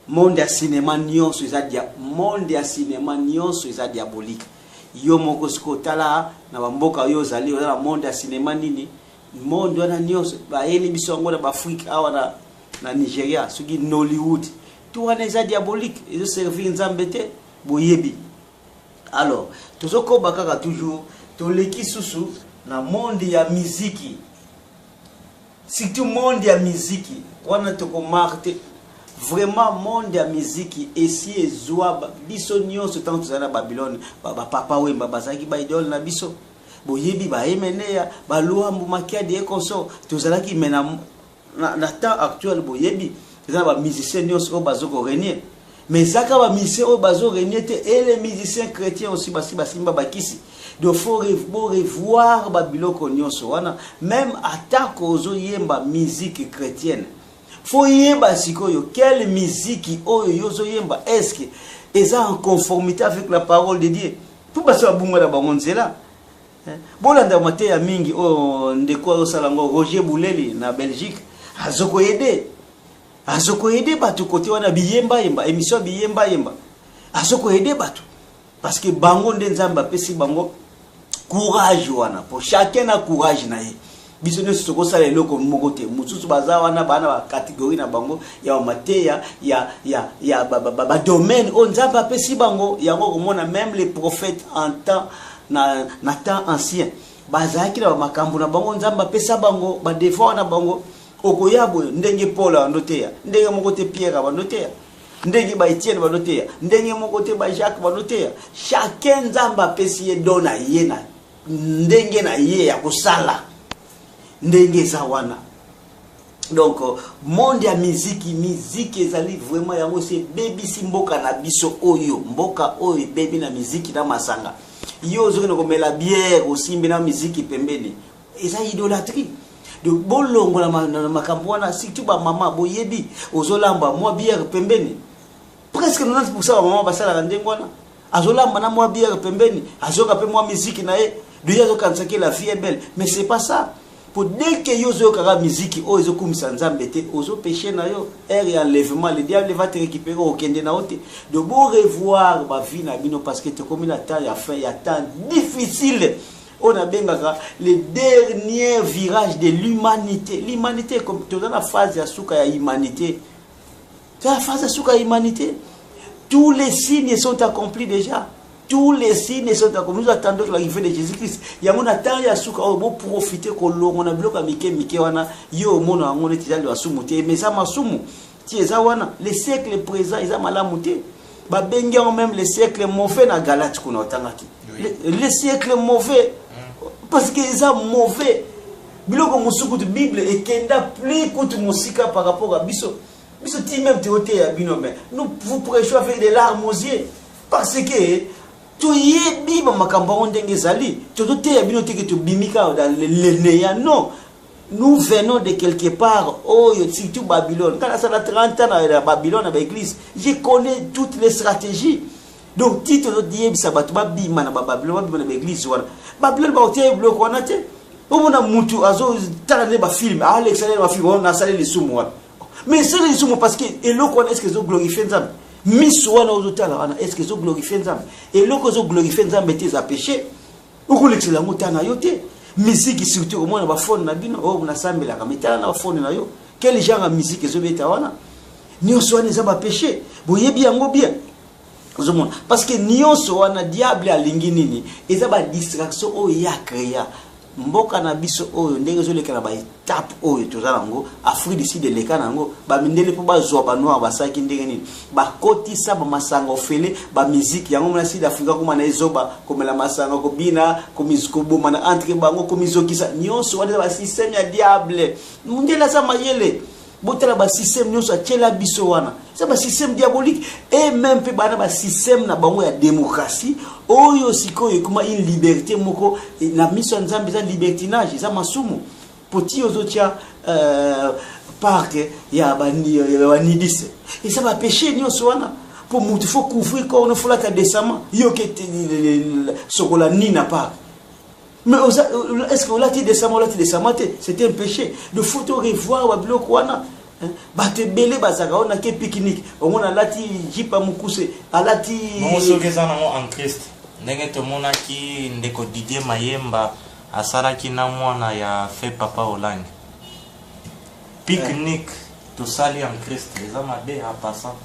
monde ya cinéma nyonso izadia monde ya cinéma nyonso iza diabolique yo moko skotala na bamboka yo zali na monde ya cinéma nini monde wana nyonso ba yeli bisongo na Afrique awa na Nigeria suki Nollywood tout wana iza diabolique izo servir nzambete boyebi. Alors tozoko bakaka toujours toleki susu na monde ya muziki surtout monde ya muziki wana toko marté vraiment monde ya muziki esi ezwa biso nyonso tant tozala Babylone papa wemba bazaki ba idole na biso boyebi ba emeneya ba luambu makiadi e consort tozalaki mena na temps actuel boyebi ezala ba musiciens nyonso bazoko renier mais zaka ba musiciens bazo renier te et les musiciens chrétiens aussi basimba bakisi de faut revoir ba biloko nyonso wana même attaque ozo yemba musique chrétienne faut yemba sikoyo quelle musique oyo yozo yemba est-ce que eza en conformité avec la parole de Dieu pour baso bunga na bango nzela bolanda mate ya mingi o ndeko osalango Roger Bouleli na Belgique azoko aider batu côté wana biyemba émission biyemba azoko aider batu parce que bango ndenzamba pesi bango courage wana pour chacun a courage na ye biso ne soko sala eloko moko te mususu baza wana bana ba catégorie na bango ya mateya ya ba domaine on nzamba pesi bango yango komona même les prophètes en temps na temps ancien bazaki na makambo na bango nzamba pesa bango ba défend na bango okoyabo ndenge Paul anoteya ndenge moko te Pierre anoteya ndenge ba Etienne anoteya ndenge moko te ba Jacques anoteya chacun nzamba pesi ye dona yena ndenge na ye ya kosala ndenge za wana. Donc monde ya musique ezali vraiment yango c'est baby simboka na biso oyo mboka oyo baby na musique na masanga yo zo ko mela bière aussi na musique pembeni eza idolâtrie de bolongo na makambo wana surtout ba mama boyebi ozolamba moi bière pembeni presque 90% ba mama basala ndengo wana azolamba na moi bière pembeni azoka pe moi musique na ye déjà zokansaki la vie est belle mais c'est pas ça. Pour dès que yozo kara musique o ezo kumisa nzambe te ozo péché na yo er ya enlèvement le diable va te récupérer au kende na ote de beau revoir ba vie na bino parce que te comme la temps ya fin ya temps difficile on a bengaka le dernier virage de l'humanité comme dans la phase ya suka ya humanité c'est la phase ya suka ya humanité tous les signes sont accomplis déjà. Tous les signes sont accomplis. Nous attendons l'arrivée de Jésus-Christ. Il y a mon attend ya suka o bo profiter ko lo ngona bloka mike wana yo mona ngone tizali wasumuté mais ça masumu ti eza wana les siècles présents ils a malamuté ba bengi même les siècles mauvais na Galate kuna otangaki les siècles mauvais parce que ils sont mauvais biloko musuku tu Bible et kenda plus kutu musika par rapport à biso ti même te ote ya bino mais nous vous prêchons avec des larmes aux yeux parce que tu y biba makambo ndenge zali to te ya bino te que tu bimika dans le néant non. Nous venons de quelque part, oh, surtout Babylone. Quand ça a 30 ans à Babylone, à l'église, je connais toutes les stratégies. Donc, titre de Dieu, ça va tout Babylone, Babylone, l'église. Babylone, va au bloc, on a été. On a moutou, azo, tarné, ba film, Alexandre, ba film, on a salé les soumous. Mais c'est les soumous parce que, et l'eau qu'on est-ce que ils ont glorifié Nzam. Miss Wana aux hôtels, est-ce qu'ils ont glorifié Nzam. Et l'eau qu'ils ont glorifié Nzam, mettez à péché. Où l'excellent moutana yoté. Musique surtout au moins na phone na bino o na sambela ka metala na phone na yo quel genre de musique ezo beta wana nyonso wana eza ba péché boyebi yango bien ozomona parce que nyonso wana diable alingi nini eza ba distraction o ya créa mboka na biso oyo ndenge ezolekana ba étape oyo tozala ngo Afrique du Sud lekana ngo ba mindele po bazwa ba noir basaki ndenge nini ba kotisa ba masanga ofele ba musique yango na Sud Africa kuma na ezoba komela masanga ko bina ko musique boma na entre bango ko mizokisa nyonso wana ba système ya diable mundela za mayele botela ba système nyonso atela biso wana c'est ba système diabolique et même pe bana ba système na bango ya démocratie oyo sikoyo kuma une liberté moko na mission nzambe za libertinage za masumu poti ozotia parc ya banidise et ça va pécher nyonso wana pour mutu faut couvrir corps no fola ka décemment yo ke sokola ni na pas. Mais est-ce que là tu décemment c'était un péché de photo revoir wa bloc wana bate belé bazaka on a ke pique-nique on a lati jipa mukuse alati mo sokeza na mo en Christ ndenge to mona ki ndeko Didier Mayemba asara ki na mwana ya fait papa Hollande pique-nique to sali en Christ les amade a passant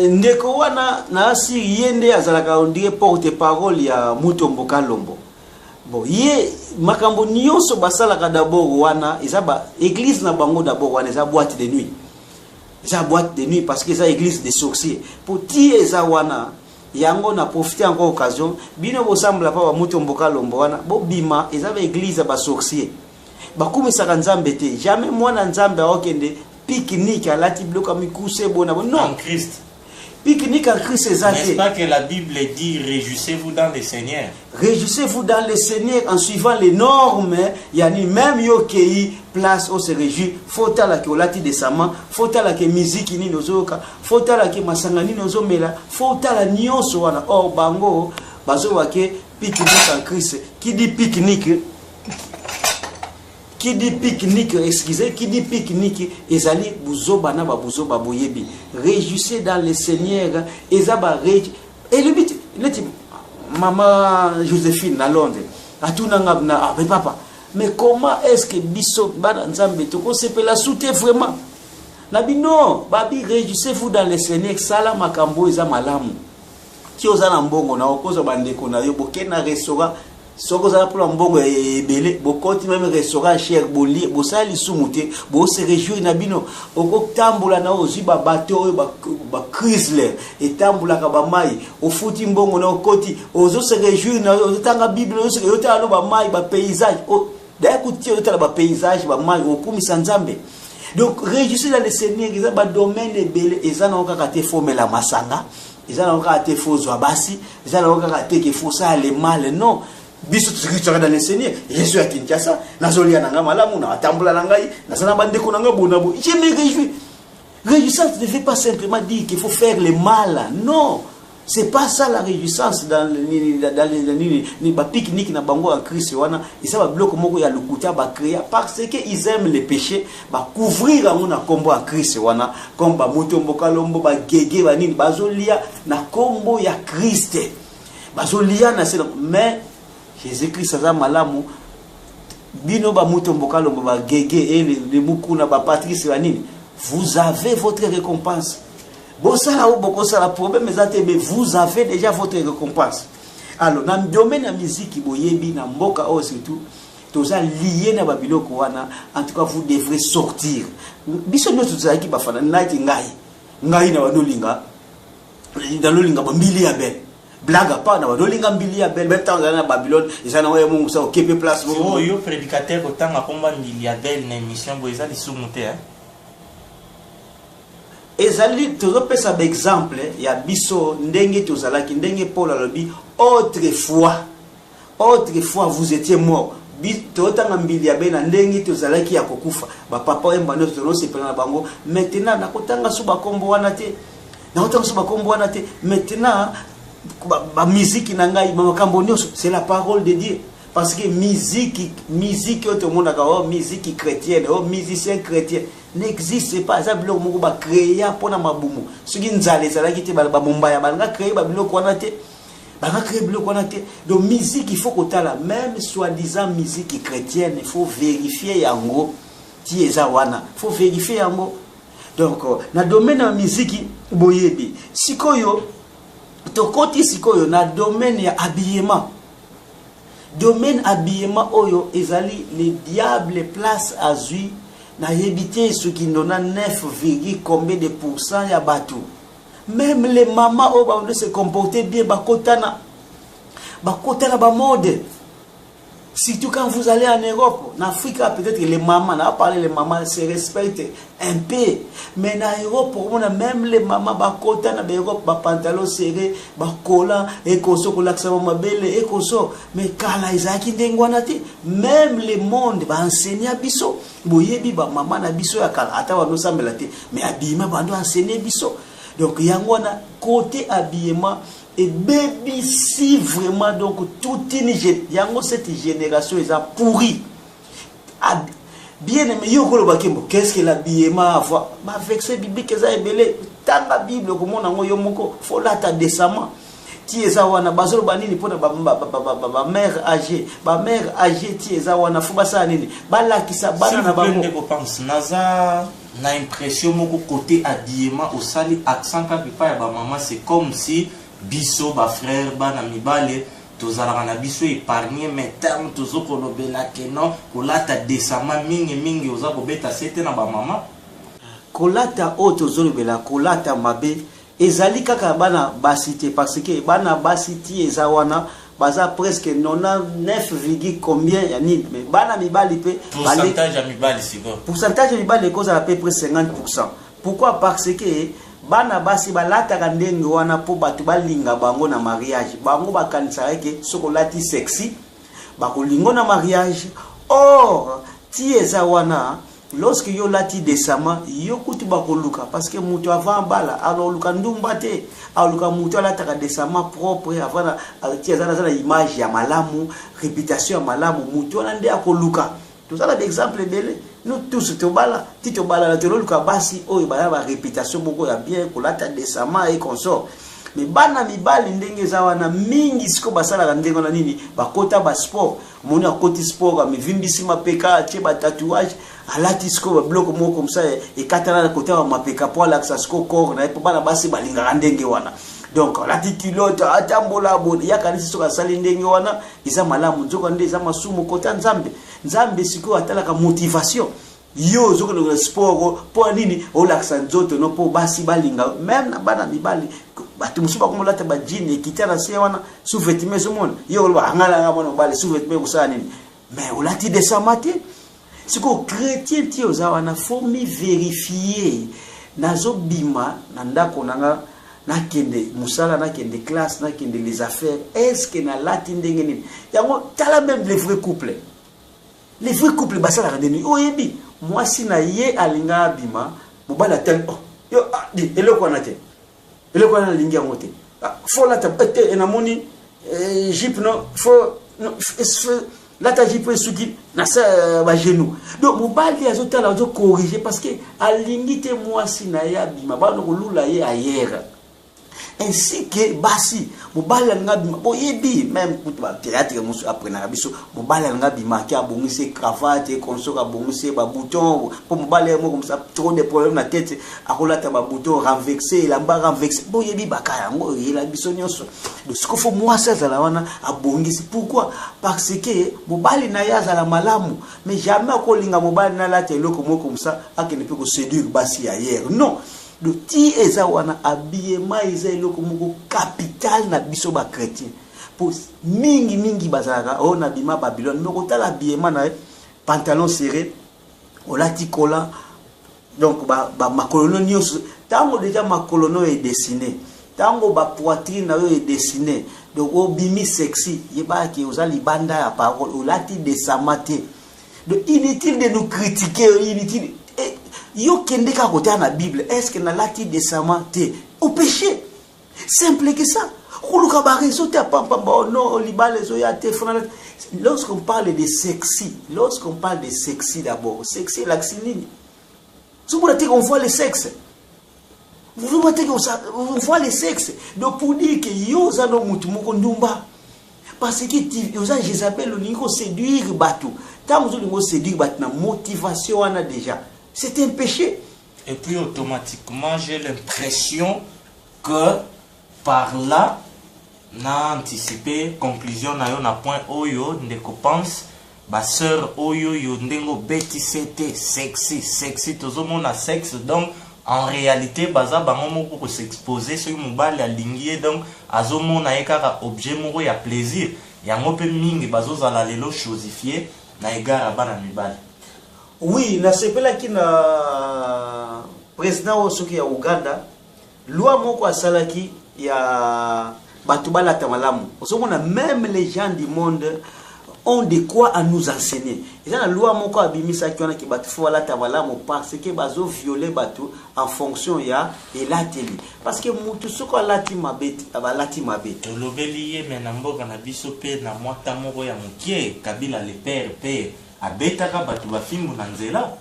ndeko wana na asiri yende azalaka ondire porte-parole ya Mutombo Kalombo. Bon, ye makambo nyonso basalaka d'abord wana ezaba église na bango d'abord wana eza boîte de nuit. Eza boîte de nuit parce que eza église des sorciers. Pour ti eza wana yango na profiter encore occasion bino bosambla pa ba Mutombo Kalombo wana bo bima eza ba église ba sorcier. Bakumisaka Nzambe te jamais mwana Nzambe akende pique-nique à la tibloka mikuse bona non en Christ pique-nique en Christ c'est n'est-ce pas que la Bible dit réjouissez-vous dans le Seigneur, réjouissez-vous dans le Seigneur en suivant les normes yani même yo kei place au se réjouir faut la que olati décemment faut la que musique ni nozoka faut la que masanga ni nozomela faut la nyonso wana or bango bazo wake pique-nique en Christ qui dit pique-nique qui dit pique-nique, excusez, qui dit pique-nique, ezali buzoba na babuzoba boyebi. Réjouissez dans le Seigneur, ezaba et le but, maman Joséphine à Londres, à tout na mais papa, mais comment est-ce que biso bana nzambe to ko sepe la souté vraiment? Nabi non, babi réjouissez-vous dans le Seigneur, sala makambo eza malamu. Ki ozana mbongo na okozo bandeko na yo bokena restaurant soko za pour mbongo ebele bokoti même restaurant cher boli bosali sumuté bo se réjouir na bino okotambula na oziba bateau ba Chrysler et tambula ka ba mai ofuti mbongo na okoti ozo se réjouir na otanga bible ozo yotala ba mai ba paysage o da kuti yotala ba paysage ba mai okumisa Nzambe. Donc réjouissez dans le Seigneur ils ba domaine ebele ezana okaka te fomela masanga ezana okaka te fozwa basi ezana okaka te ke fosa le mal non. Biso tukitaka dans le Seigneur Jésus a Kinshasa nazolia nanga malamu na atambula nangai nazana bandeko nanga bonabo je me réjouis. Réjouissance ne veut pas simplement dire qu'il faut faire le mal, non, c'est pas ça la réjouissance dans les pique-nique na bango en Christ wana et ça va bloquer moko ya lukuta ba créer parce que ils aiment les péchés ba couvrir on na kombo en Christ wana comme ba Mutombo Kalombo ba gege ba nini bazolia na kombo ya Christ bazolia na c'est mais Jésus-Christ aza malamu bino ba Mutombo Kalombo ba gege et les mukuna ba Patrice ba nini vous avez votre récompense. Bon ça là beaucoup ça la problème mais vous avez déjà votre récompense. Alors dans le domaine de la musique boyebi na mboka o surtout toza lié na babiloko wana en tout cas vous devrez sortir. Biso nyo tuzaki bafana night ngai na wanolinga dans lolinga ba mbili ya bel blague pas na badolinga mbili ya belle même temps na Babylone ezana oyo mungu sa occupé place oh yo prédicateur otanga komba mbili ya belle na émission boza lisumuté hein ezali tozopesa ba exemple ya biso ndenge tozalaki ndenge Paul alobi autrefois vous étiez mort totanga mbili ya bena ndenge tozalaki ya kokufa ba papa emba no sepela na bango maintenant nakotanga so bakombo wana te maintenant ba musique na ngai makambo nyonso c'est la parole de Dieu parce que musique otomona ka musique chrétienne musicien chrétien n'existe pas ça biloko moko ba créer pona mabumu soki nzale zalaki te ba bomba ya banga créer ba biloko wana te banga créer biloko wana te donc musique il faut kotala même soi-disant musique chrétienne il faut vérifier yango ti eza wana faut vérifier yango donc na domaine ya musique boyebi sikoyo tokoti sikoyo na domaine ya habillement oyo ezali le diable place azui na yebité ce qui donna 9, combien de pourcents ya batu même les mamans au ba se comporter bien bakotana ba mode surtout quand vous allez en Europe en Afrique peut-être que les mamans on a parlé les mamans se respectent un peu mais en Europe on a même les mamans bakotana ba Europe ba pantalon serré ba collant et koso ko laksama mabele et koso mais kala izaki ndengwana te même le monde ba enseigner biso boyebi ba maman na biso ya kala ata wano sambela te mais abima bando enseigner biso donc yango na côté habillement et baby si vraiment donc toute une yango cette génération est pourri bien aimé yoko lo bakembo qu'est-ce que l'habillement avoir ma verset biblique eza ebele tanga bible ko mona ngo yo moko faut lata décemment ti eza wana bazolo banini pona ba mère âgée ti eza wana faut basa nini balakisa bana na bango ko pense naza na impression moko côté habillement au sali accent ka bipa ya ba maman c'est comme si biso ba frère bana mibale tozalaka na biso épargné mais terme tozo kolobela ke non kolata décemment mingi oza kobeta sete na ba maman kolata o tozolobela kolata mabe ezali kaka bana basité parce que bana basiti eza wana baza presque 99, combien ya nini mais bana mibali pe pourcentage ya mibali siko pourcentage ya mibali cause à peu près 50%. Pourquoi? Parce que bana basi balata ndenge wana po batu balinga bango na mariage bango bakanisa ke soko lati sexy bakolingo na mariage or ti eza wana lorsque yo lati décemment yo kuti bakoluka parce que mutu avant bala alors luka ndumba te aluka mutu alata ka décemment propre avant ti eza na image ya malamu réputation ya malamu mutu wana nde akoluka tout ça d'exemple belé nous tous tobala titobala la toluka basi oyo bana ba réputation boko ya bien kolata décemment et consort mais bana mibali ndenge za wana mingi siko basala ndenge na nini bakota ba sport moni akoti sport ami vimbisi mapeka tie ba tatouage alati siko ba bloc moko comme ça et katana na kota ma peka pour l'axe siko corps na po bana basi balinga ndenge wana donc la titulote atambola bon ya kanisi soka sali ndenge wana isa malamu nzoka nde za masumu kota nzambe siko atalaka motivation yo zoko no sport po nini olaxa nzoto no po basi balinga même na bana mibali batu musuba ko molata ba jini kitana se wana sous-vêtements so mon yo ba ngala nga mona bali sous-vêtements ko sa nini mais olati de samate siko chrétien ti ozawana faut mi vérifier nazo bima na ndako nanga nakende musala nakende classe nakende les affaires est-ce que na lati ndenge nini yango tala même les vrais couples basala rendez oyebi moi si na ye alinga bima mobala tel yo di eloko na te eloko na lingi yango te faut la te enamoni jip no faut la ta jip suki na sa ba genou donc mobali azotala azo corriger parce que alingi te moi si na ya bima ba no lula ye ailleurs ainsi que basi mobala ngabima boyebi même pour ba théâtre musu après na biso mobala ngabima ki abongise cravate konsoka bongise ba bouton pour mobala mo comme ça trop de problèmes na tête akolata ba bouton renversé lamba renversé boyebi bakaya ngo yela biso nyonso donc ce qu'il faut moi ça za la wana abongise pourquoi parce que mobali na yaza la malamu mais jamais akolinga mobali na la télé comme ça akene pe ko séduire basi ailleurs non de ti eza wana habillement eza eloko moko capital na biso ba chrétien pour mingi bazalaka on a bima Babylone mais kotala habillement na pantalon serré olati kola donc makolono nyonso tango déjà makolono est dessiné tango poitrine na yo est dessiné donc obimi sexy yeba ki ozali banda ya parole olati desamate donc inutile de nous critiquer inutile yo kende ka côté na Bible est-ce que na lati desamate au péché simple que ça kuluka ba réseau te pamba non libale zo ya te lorsqu'on parle de sexy d'abord sexy l'axinine vous voit le sexe. Vous voit le sexe. Donc pour dire que yo zano mutu moko ndumba. Parce que yoza Jézabel o ningo séduire batou. Tant vous ningo séduire batou na motivation wana déjà. C'est un péché. Et puis automatiquement j'ai l'impression que par là na anticipé conclusion na yo na point oyo ndeko pense ba sœur oyo yo ndengo beti c'était sexy tozomona sexe donc en réalité baza bango moko ko s'exposer sur mobile alingié donc azomona ekaka objet moko ya plaisir yango pe mingi bazozala lelo chosifié na égard bana mibale. Oui, na sepela ki na président osoki ya Uganda loi moko asalaki ya batu balata malamu ozomona même les gens du monde ont de quoi à nous enseigner. Et la loi moko abimisa ki wana ki batu fo la tavalamo parce que bazo violer batu en fonction ya elateli parce que mutu soko lati mabeti abalati mabeti lobeli mais na mboka na biso pe na mwata moko ya mukie Kabila le père pe abetaka batu bafimbu na nzela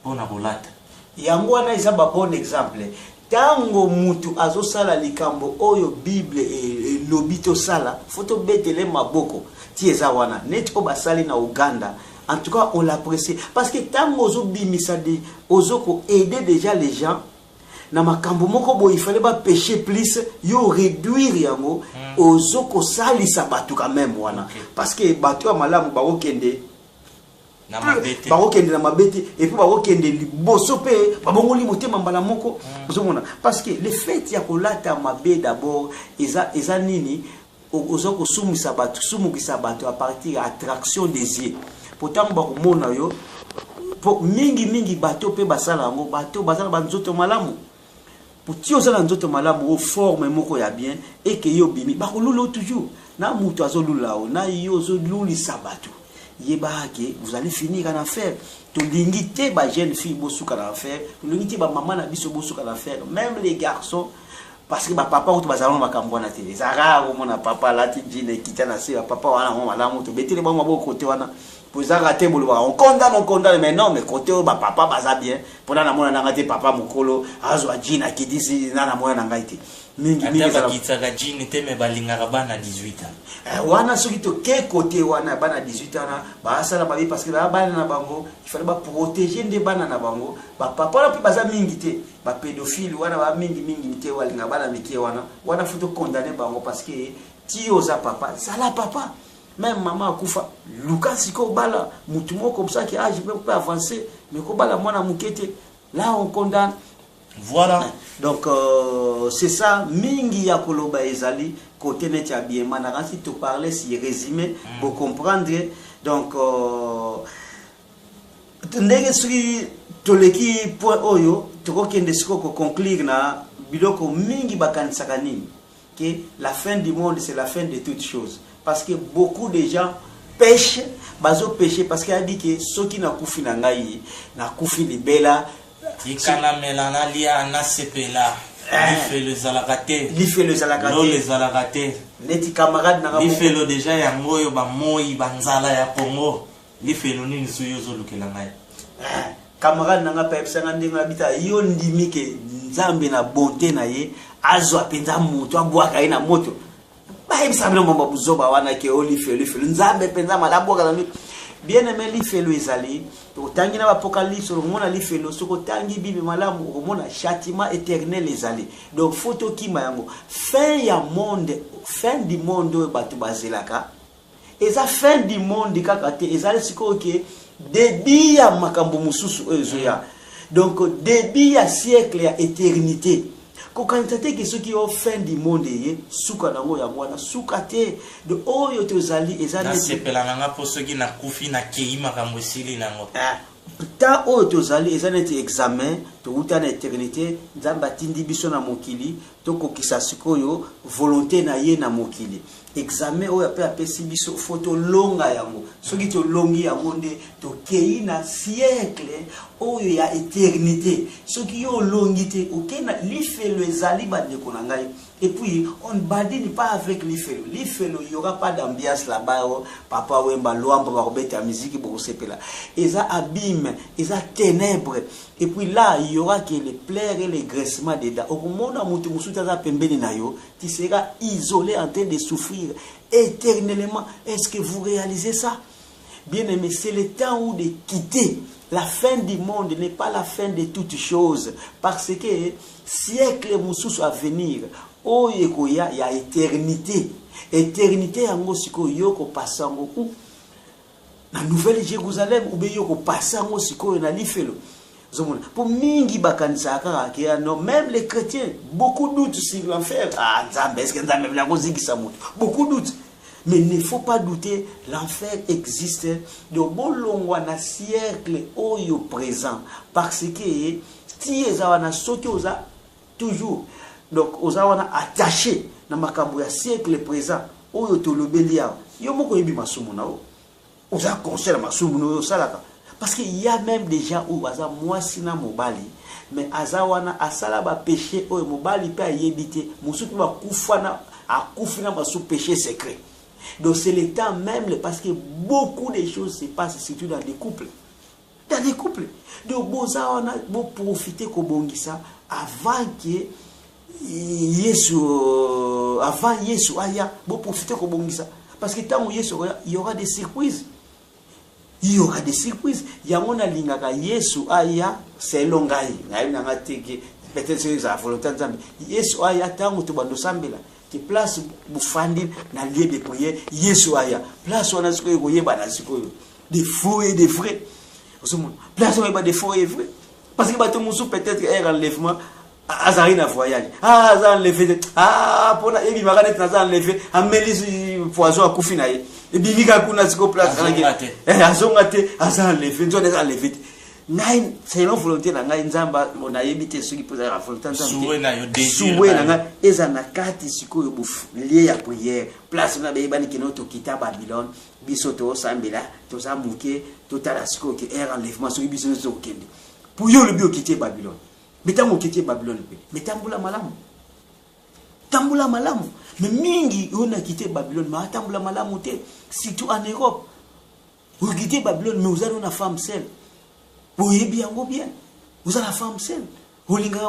pona kolata yango wana isa ba bon exemple tango mutu azosala likambo oyo Bible e lobito sala photo betele maboko tieza wana net ko basali na Uganda en tout cas on l'apprécie parce que tango ozo bimisa de ozoko aider déjà les gens na makambo moko bo il fallait pas pécher plus yo réduire yango ozoko salisa batu quand même wana parce que batu malamu ba okende na mabete bakokende na mabete et puis bakokende liboso pe babongoli motema mbala moko ozomona parce que le fait ya kolata mabe d'abord eza nini ozoko sumisa batu sumukisa batu à partir attraction des yeux pourtant bakomona yo po mingi bato pe basala ngo bato basala banzoto malamu pour tio sala nzoto malamu au forme moko ya bien et que yo bimi bakolulu toujours na mutu azolula na yo zoluli sabatu yeba ke vous allez finir en affaire to lingité ba jeune fille bosuka na affaire to lingité ba maman na biso bosuka na affaire même les garçons parce que ba papa ou to bazalon makambo na télé zara ko mona papa lati jine kitana se papa wana mo malamu to betele ba mabo côté wana pour ça rater bolo on condamne mais non mais côté ba papa baza bien pour na mona na ngate papa mokolo azwa jina kidisi na mona na ngaite mingi za kitaka jini teme balingaka bana 18 ans wana soki to ke côté wana bana 18 ans ba sala ba parce que ba bana na bango il fallait ba protéger des bana na bango ba papa la baza mingi te ba pédophile wana ba mingi te walinga bana mikie wana futo condamner bango parce que ti oza papa sala papa même maman akufa Lucas siko bala mutu moko comme ça qui âge peut avancer mais ko bala mwana mukete là on condamne. Voilà. Donc c'est ça mingi ya koloba ezali côté net ya bien manaka si tu parler si résumé pour comprendre donc ndenge suri toleki point oyo tokokende siko ko conclure na biloko mingi bakanisaka nini que la fin du monde c'est la fin de toutes choses parce que beaucoup de gens pêchent bazo pécher parce qu'il a dit que ceux qui na kufi na ngai na kufi libela ikana melana lia na sepela lifelo zalakate lo les zalakate neti camarade na lifelo déjà ya ngoyo ba moyi banzala ya Congo lifelo nini suyo zo lukela ngai camarade na ngapa epsanga ndinga bita yo ndimi ke nzambe na bonté na ye azwa penza moto abwaka ina moto ba ebsabelo mamba buzoba wana ke olifelo nzambe penza malabwaka na bien aimé lifelo ezali otangi na apocalypse romona lifelo soko tangi bibi malamu romona châtiment éternel ezali donc photo kima yango fin ya monde fin du monde batu bazelaka eza fin du monde kaka te ezali siko ke début ya makambo mususu ezoya Donc début à siècle à éternité. Quand que ceux qui ont fin du monde souka nango ya mwana souka te de oyo tozali ezali c'est pelananga pour ceux qui na kufi na keima kamwesili nango. Ta oyo tozali ezali examen to uta na éternité nzamba tindi biso na mokili to kokisa sikoyo volonté na ye na mokili. Examen oyo apesi biso photo longa yango soki to longi yango nde to kei na siècle oyo ya éternité soki yo longi te okena lifelo ezali bandeko na ngai. Et puis on badine pas avec lifelo il y aura pas d'ambiance là-bas papa wemba loamba ba robeta musique pour sepela eza abîme eza ténèbres. Et puis là il y aura que les pleurs et les graissements dedans okomona mutu musuta za pembeni na yo tu seras isolé en train de souffrir éternellement. Est-ce que vous réalisez ça? Bien aimé, c'est le temps où de quitter. La fin du monde n'est pas la fin de toutes choses. Parce que siècle moussus à venir, oh il y a éternité. Éternité yango siko yoko passango où? La Nouvelle Jérusalem ou bien yoko passango siko na lifelo. Pour mingi bakanisa non, même les chrétiens, beaucoup doutent sur l'enfer. Ah, beaucoup doutent. Mais il ne faut pas douter, l'enfer existe. De bon long wana siècle au présent. Parce que si les wana sauté toujours. Donc aux wana attaché dans makambo ya siècle présent. Oyo tolobelia. Yo moko yebi masumu na o. Oza conseil masumu no salaka. Parce qu'il y a même des gens où aza mwasina mobali mais azawana asala ba péché o mobali pe ayebite musuki ba kufana akufina ba sous péché secret. Donc c'est le temps même parce que beaucoup de choses se passent surtout dans des couples. Dans des couples. Donc bozawana bo profiter ko bongisa avant que Yesu aya bo profiter ko bongisa parce que tant où Yesu il y aura des surprises. Il y aura des surprises. Il y a mon alingaka Yesu aya c'est longai. Ngai na ngateke peut-être c'est la volonté de Nzambe. Yesu aya tango to bando sambela. Te place bufandi na lieu de prière Yesu aya. Place on a ce que yeba na siko. Des faux et des vrais. Place on yeba des faux et vrais. Parce que bato musu peut-être un enlèvement azari na voyage. Ah azan enlevé. Ah pona ebi maganet na azan enlevé. Ameli poison akufi na ye. Et bien, il y a une place. C'est une volonté. On a évité ceux qui posent la volonté. Souhait, ezanakati sikoyo lié à prière. Place na bébani qui notre kita Babylone. Bisoto sambela, toza muke, totala sikoyo qui est enlèvement sur biso so kende. Pour yo le bio quitter Babylone. Mais tant qu'on quitter Babylone, mais tambula malamu. Tambula malamu. Mais mingi on a quitté Babylone, mais tambula malamu te. Surtout en Europe. Vous quittez Babylone, mais vous avez une femme seule. Vous voyez bien, vous avez la femme seule. Vous avez vous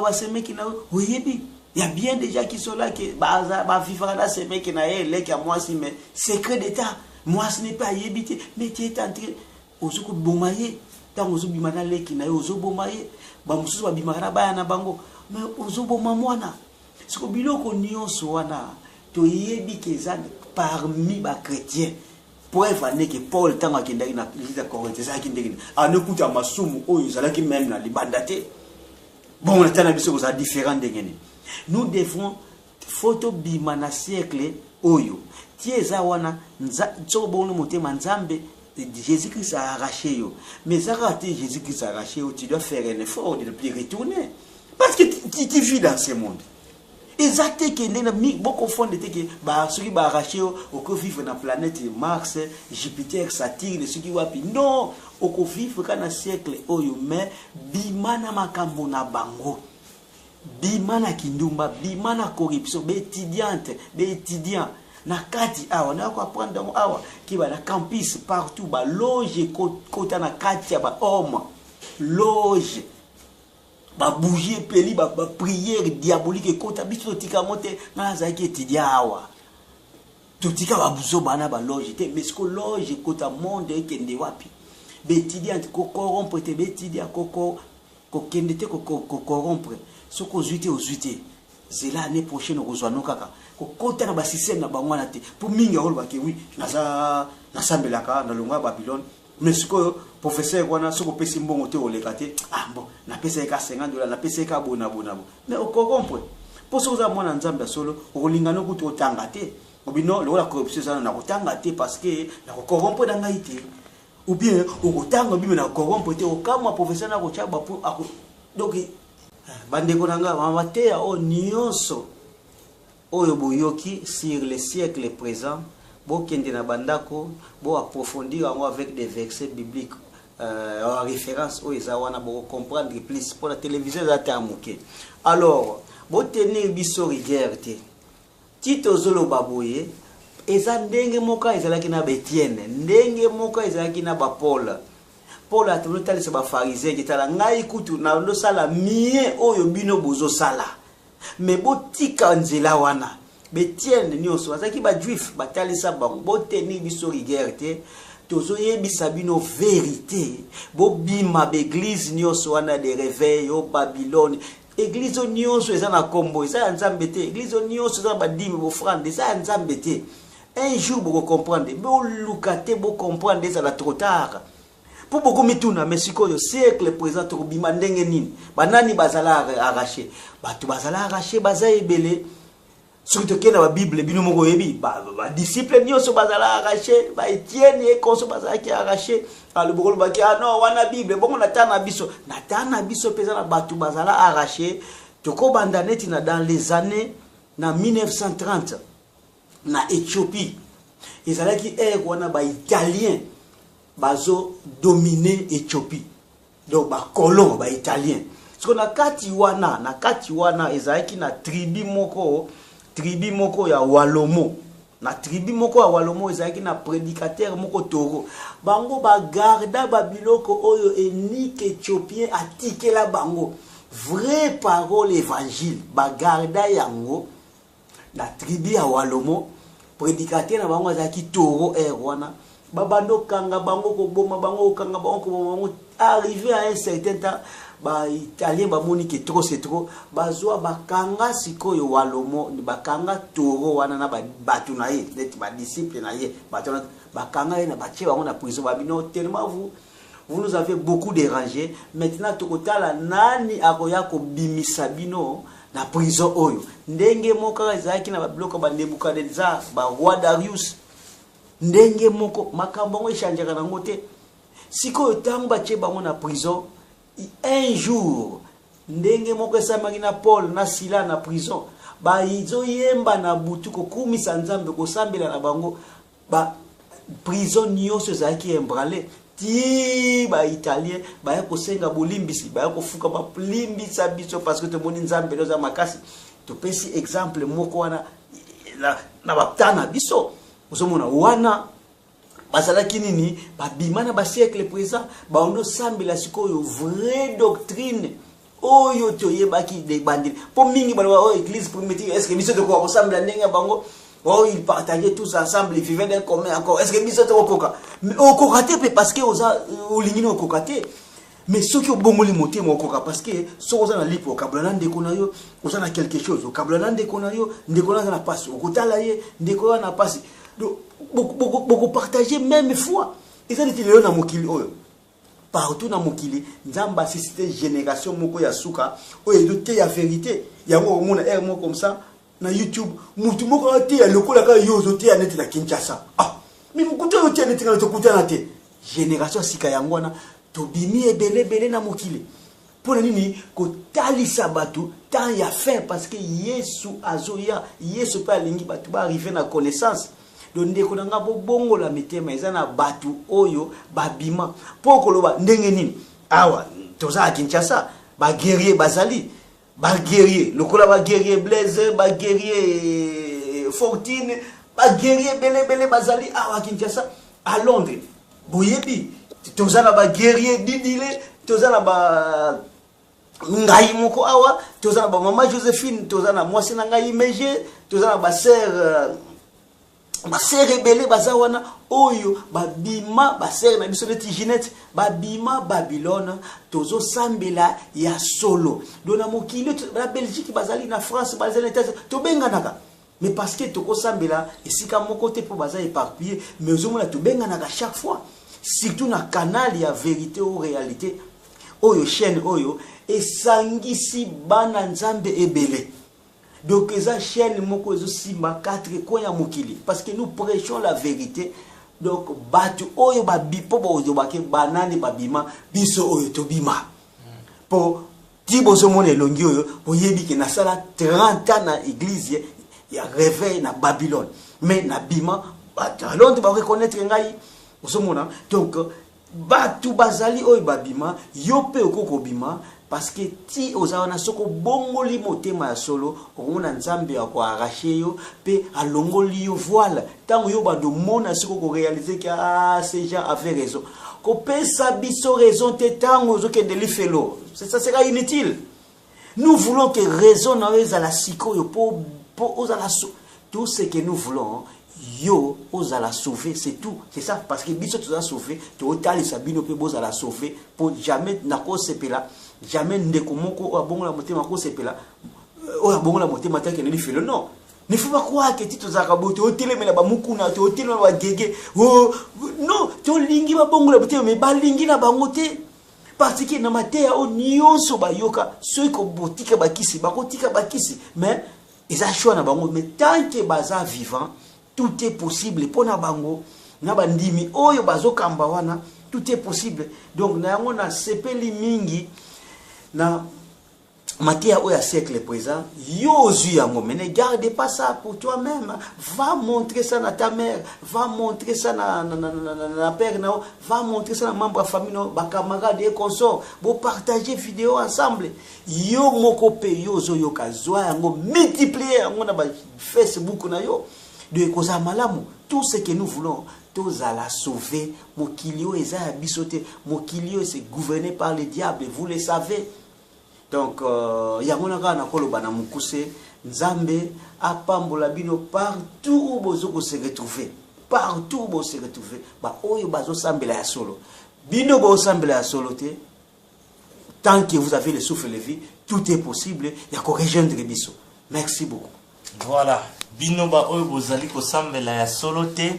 voyez bien. Il y a bien des gens qui sont là qui vivre là, ces mecs qui n'ont moi si mais secret d'état. Moi ce n'est pas yébité, mais tu es entré aux autres bomaye. Tant aux autres bimana les qui n'ont aux autres bomaye. Bamusu ba bimara ba na bango, mais aux autres bomamwana. Ce que biloko nyonso wana to yebi kezana parmi ba chrétiens. Preuve n'est que Paul tanga kindaki na lisa Corinthiens ça kindaki anokuta masumu oyo zalaki même na libandate. Bon on tana biso ko za différent ndengene. Nous devons photo bimana siècle oyo. Tieza wana nzobonu motema nzambe Jésus-Christ a arraché yo. Mais ça raté Jésus-Christ a arraché yo, tu dois faire un effort de plus retourner. Parce que tu vis dans ce monde. Exactement que beaucoup font de que ceux qui arraché au vivre dans la planète Mars, Jupiter, Saturne, ceux qui wapi non, au vivre dans un siècle oyo mais bimana makambo na bango. Bimana kindumba, bimana corruption, be étudiant na kati awa na ko apprendre awa ki ba na campus partout ba loge kota na kati ya ba homme loge ba bouger peli ba prière diabolique kota biso tika monte na zaki étudiant awa to tika ba buzo bana ba loge te mais ce que loge kota monde kende wapi be étudiant ko corrompre te be étudiant ko kende te ko corrompre ce ko zuité aux zuité c'est l'année prochaine au Zouano kaka kota na ba système na bangwana te pour mingi ol ba ke oui na sambelaka na longa Babylone mais ce que professeur wana soko pesi mbongo te olekate ah bon na pesa ka $50 na pesa ka bona mais au corrompre pour ça za mwana nzambe solo olingana kutu otanga te obino la corruption ça na kotanga te parce que na corrompre na ngai te ou bien okotanga bime na corrompre te okama professeur na ko chaba pour donc bandeko nanga mama te o nyonso oyo boyoki sur les siècles présents bo kende na bandako bo approfondir avec des versets bibliques en référence aux ezawana bo comprendre plus pour la télévision za tamuke alors bo tenir biso rigueur te tito zolo baboye eza ndenge moka ezalaki na Betienne ndenge moka ezalaki na ba Paul atolotali se ba pharisien qui tala ngai kutu na ndo sala mie oyo bino bozo sala mais botika nzela wana Betienne nyonso azaki ba juif batalisa bango boteni biso rigueur te tozo yebisa bino vérité bobima l'église nyonso wana de réveil au Babylone église nyonso eza na kombo eza nzambe te église nyonso eza ba dimi bo frande eza nzambe te un jour vous comprendre bo lukate bo comprendre ça la trop tard pour beaucoup mituna mais sikoyo siècle présent to bima ndenge nini banani bazala arraché batu bazala arraché baza ebele surtout que dans la Bible bino moko yebi ba disciple nyonso bazala arraché ba Etienne et konso bazala ki arraché le bokolo ba ki ah non wana Bible bongo na tana biso pesa na batu bazala arraché to ko bandaneti na dans les années na 1930 na Éthiopie ezalaki wana ba italien bazo dominer Éthiopie donc ba colon ba italien parce que na kati wana ezalaki na tribu moko ya Walomo na tribu moko ya Walomo ezalaki na prédicateur moko toro bango ba garda ba biloko oyo enique éthiopien atikela bango vraie parole évangile ba garda yango na tribu ya Walomo prédicateur na bango ezalaki toro wana babando kanga bango ko boma bango kanga bango ko boma arrivé à un certain temps ba italien ba moni que trop c'est trop bazwa bakanga sikoyo Walomo bakanga toro wana na batu na ye net ba disciple na ye batona bakanga na batie bango na prison babino tellement vous nous avez beaucoup dérangé maintenant tokotala nani akoya ko bimisa bino na prison oyo ndenge moka ezaki na babloko ba Nebukadnezar ba roi Darius ndenge moko makambo ngo echanjaka na ngote sikoyo tamba che bango na prison un jour ndenge moko esamaki na Paul na Sila na prison ba izo yemba na butu ko kumisa nzambe ko sambela na bango ba prison nyonso zaki embrale ti ba italien ba ya ko senga bolimbisi ba ya ko fuka ba limbisa biso parce que te moni nzambe loza makasi to pesi exemple moko wana na batana biso uzomona wana bazalaki nini babimana ba siècle présent ba ondo sambela sikoyo vraie doctrine oyo toyebaki de bandit po mingi bana o église primitive est-ce que biso to ko sambela ndenge bango oh ils partageaient tous ensemble ils vivaient d'un commun encore est-ce que biso to koka mais o kokate parce que oza olingino kokate mais ceux qui ont bongoli moté mo koka parce que so oza na lipo kablana ndeko na yo oza na quelque chose o kablana ndeko na yo ndeko na passe o kotala ye ndeko na passe beaucoup partager même foi et ça dit le na mokili oyo partout na mokili nzamba assisté génération moko ya suka oyo doté ya vérité yango mona air moko comme ça na YouTube mutu moko ate ya lokola ka yo zoté ya net na Kinshasa ah mais mukuta yo tene tina to kutana te génération sika yango na to bimi ebele na mokili pona nini ko talisa batu tant ya fin parce que Yesu azoya Yesu pa lingi batu ba arriver na connaissance donde ko nga bongo la mitema ezana batu oyo babima poko loba ndenge nini awa toza Kinshasa ba guerrier bazali ba guerrier lokola ba guerrier Blaise ba guerrier Fortune ba guerrier bele bazali awa Kinshasa à Londres boyebi toza na ba guerrier Didile toza na ba ngai moko awa toza na ba mama Joséphine toza na mwasi na ngai Meje toza na ba sœur basere rebelle bazawana oyo babima basere na biso neti Ginette babima Babylone tozo sambela ya solo dona mokili la Belgique bazali na France bazali na États to benganaka mais parce que toko sambela esika moko te po bazali éparpillé mais ozomona to benganaka chaque fois surtout na canal ya vérité ou réalité oyo chaîne oyo esangisi bana nzambe ebele. Donc eza chaîne moko ezo simba 4 coins ya mokili parce que nous prêchons la vérité. Donc batu oyo babipo bozo bake banani babima biso oyo tobima po ti bozo mona elongi oyo oyebi ke na sala 30 ans na église ya réveil na Babylone mais na bima alors ba reconnaître ngai bozo mona. Donc batu bazali oyo babima yo pe okoko bima parce que ti ozawana soko bongoli motema ya solo omona nzambe ya ko arracher yo pe alongoli yo voile tango yo bando mona soko ko réaliser que ces gens avaient raison ko pesa biso raison te tango zo kende li felo ça sera inutile. Nous voulons que raison na ezala siko yo po ozala tout ce que nous voulons yo ozala sauver, c'est tout. C'est ça parce que biso tu as sauvé to otali sabino pe bozala sauver pour jamais na ko sepela jamais ndeko moko abongola motema ko sepela o abongola motema take ne lifelo non. Ne faut pas croire que tito zaka bote otelemela ba mukuna to otelemela ba gege oh non to lingi ba bongola motema me ba lingi na bango te parce que na matea o nyonso ba yoka soki ko botika bakisi ba kotika bakisi mais eza choix na bango mais tant que baza vivant tout est possible pour na bango na bandimi oyo bazokamba wana tout est possible. Donc na yango na sepeli mingi na matia oya siècle présent yo zu yango mais ne garde pas ça pour toi-même. Va montrer ça na ta mère, va montrer ça na père na, va montrer ça na membre de famille ba camarades et consorts, bo partager vidéo ensemble. Yo moko pe yo zo yo kazwa yango multiplier yango na ba Facebook na yo de koza malamu. Tout ce que nous voulons tous à la sauver mokilio eza bisote mokilio c'est gouverné par le diable, vous le savez. Donc yangona kana koloba na mukuse nzambe apambola bino partout où bozoko se retrouver, partout où se retrouver ba oyo bazo sambela ya solo bino bo sambela ya solo te. Tant que vous avez le souffle de vie, tout est possible ya ko rejoindre biso. Merci beaucoup. Voilà, bino ba oyo bozali ko sambela ya solo te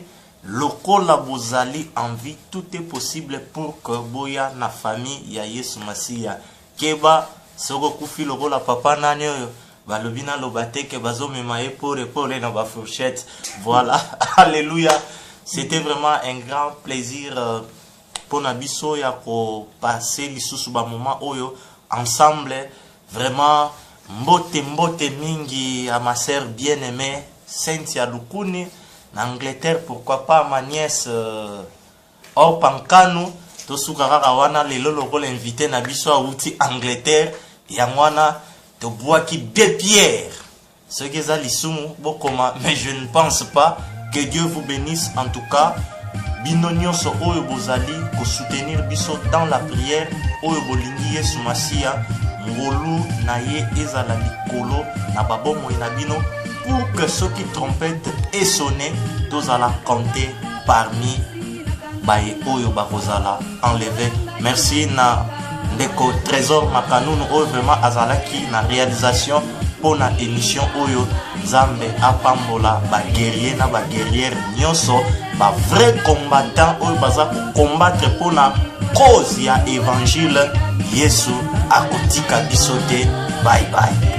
lokola bozali en vie, tout est possible pour que boya na famille ya Yesu Masiya keba soko kufi lokola papa nani oyo balobina lobate ke bazomema ye pour na ba fourchette. Voilà. Alléluia. C'était vraiment un grand plaisir pour nabiso ya ko passer lisusu ba moment oyo ensemble. Vraiment mbote mingi à ma sœur bien-aimée Cynthia Lukuni en Angleterre, pourquoi pas ma nièce Orpankanu to sukara wana lelo lokola invité na biso outi Angleterre yangwana to boaki deux pierres ce que ça lisumu bokoma. Mais je ne pense pas. Que Dieu vous bénisse en tout cas. Bino nyonso oyo bozali ko soutenir biso dans la prière oyo bolingi Yesu Masiya ngolu na ye ezala likolo na babomo na bino pour que ceux qui trompette et sonné tous à la compter parmi baye oyo bakozala enlevé. Merci na ndeko Trésor Makanunu oyo vraiment azalaki na réalisation pour na émission oyo Zambe apambola ba guerrier na ba guerrière nyonso ba vrai combattant oyo baza ko combattre pour na cause ya évangile Yesu akotika biso te. Bye bye.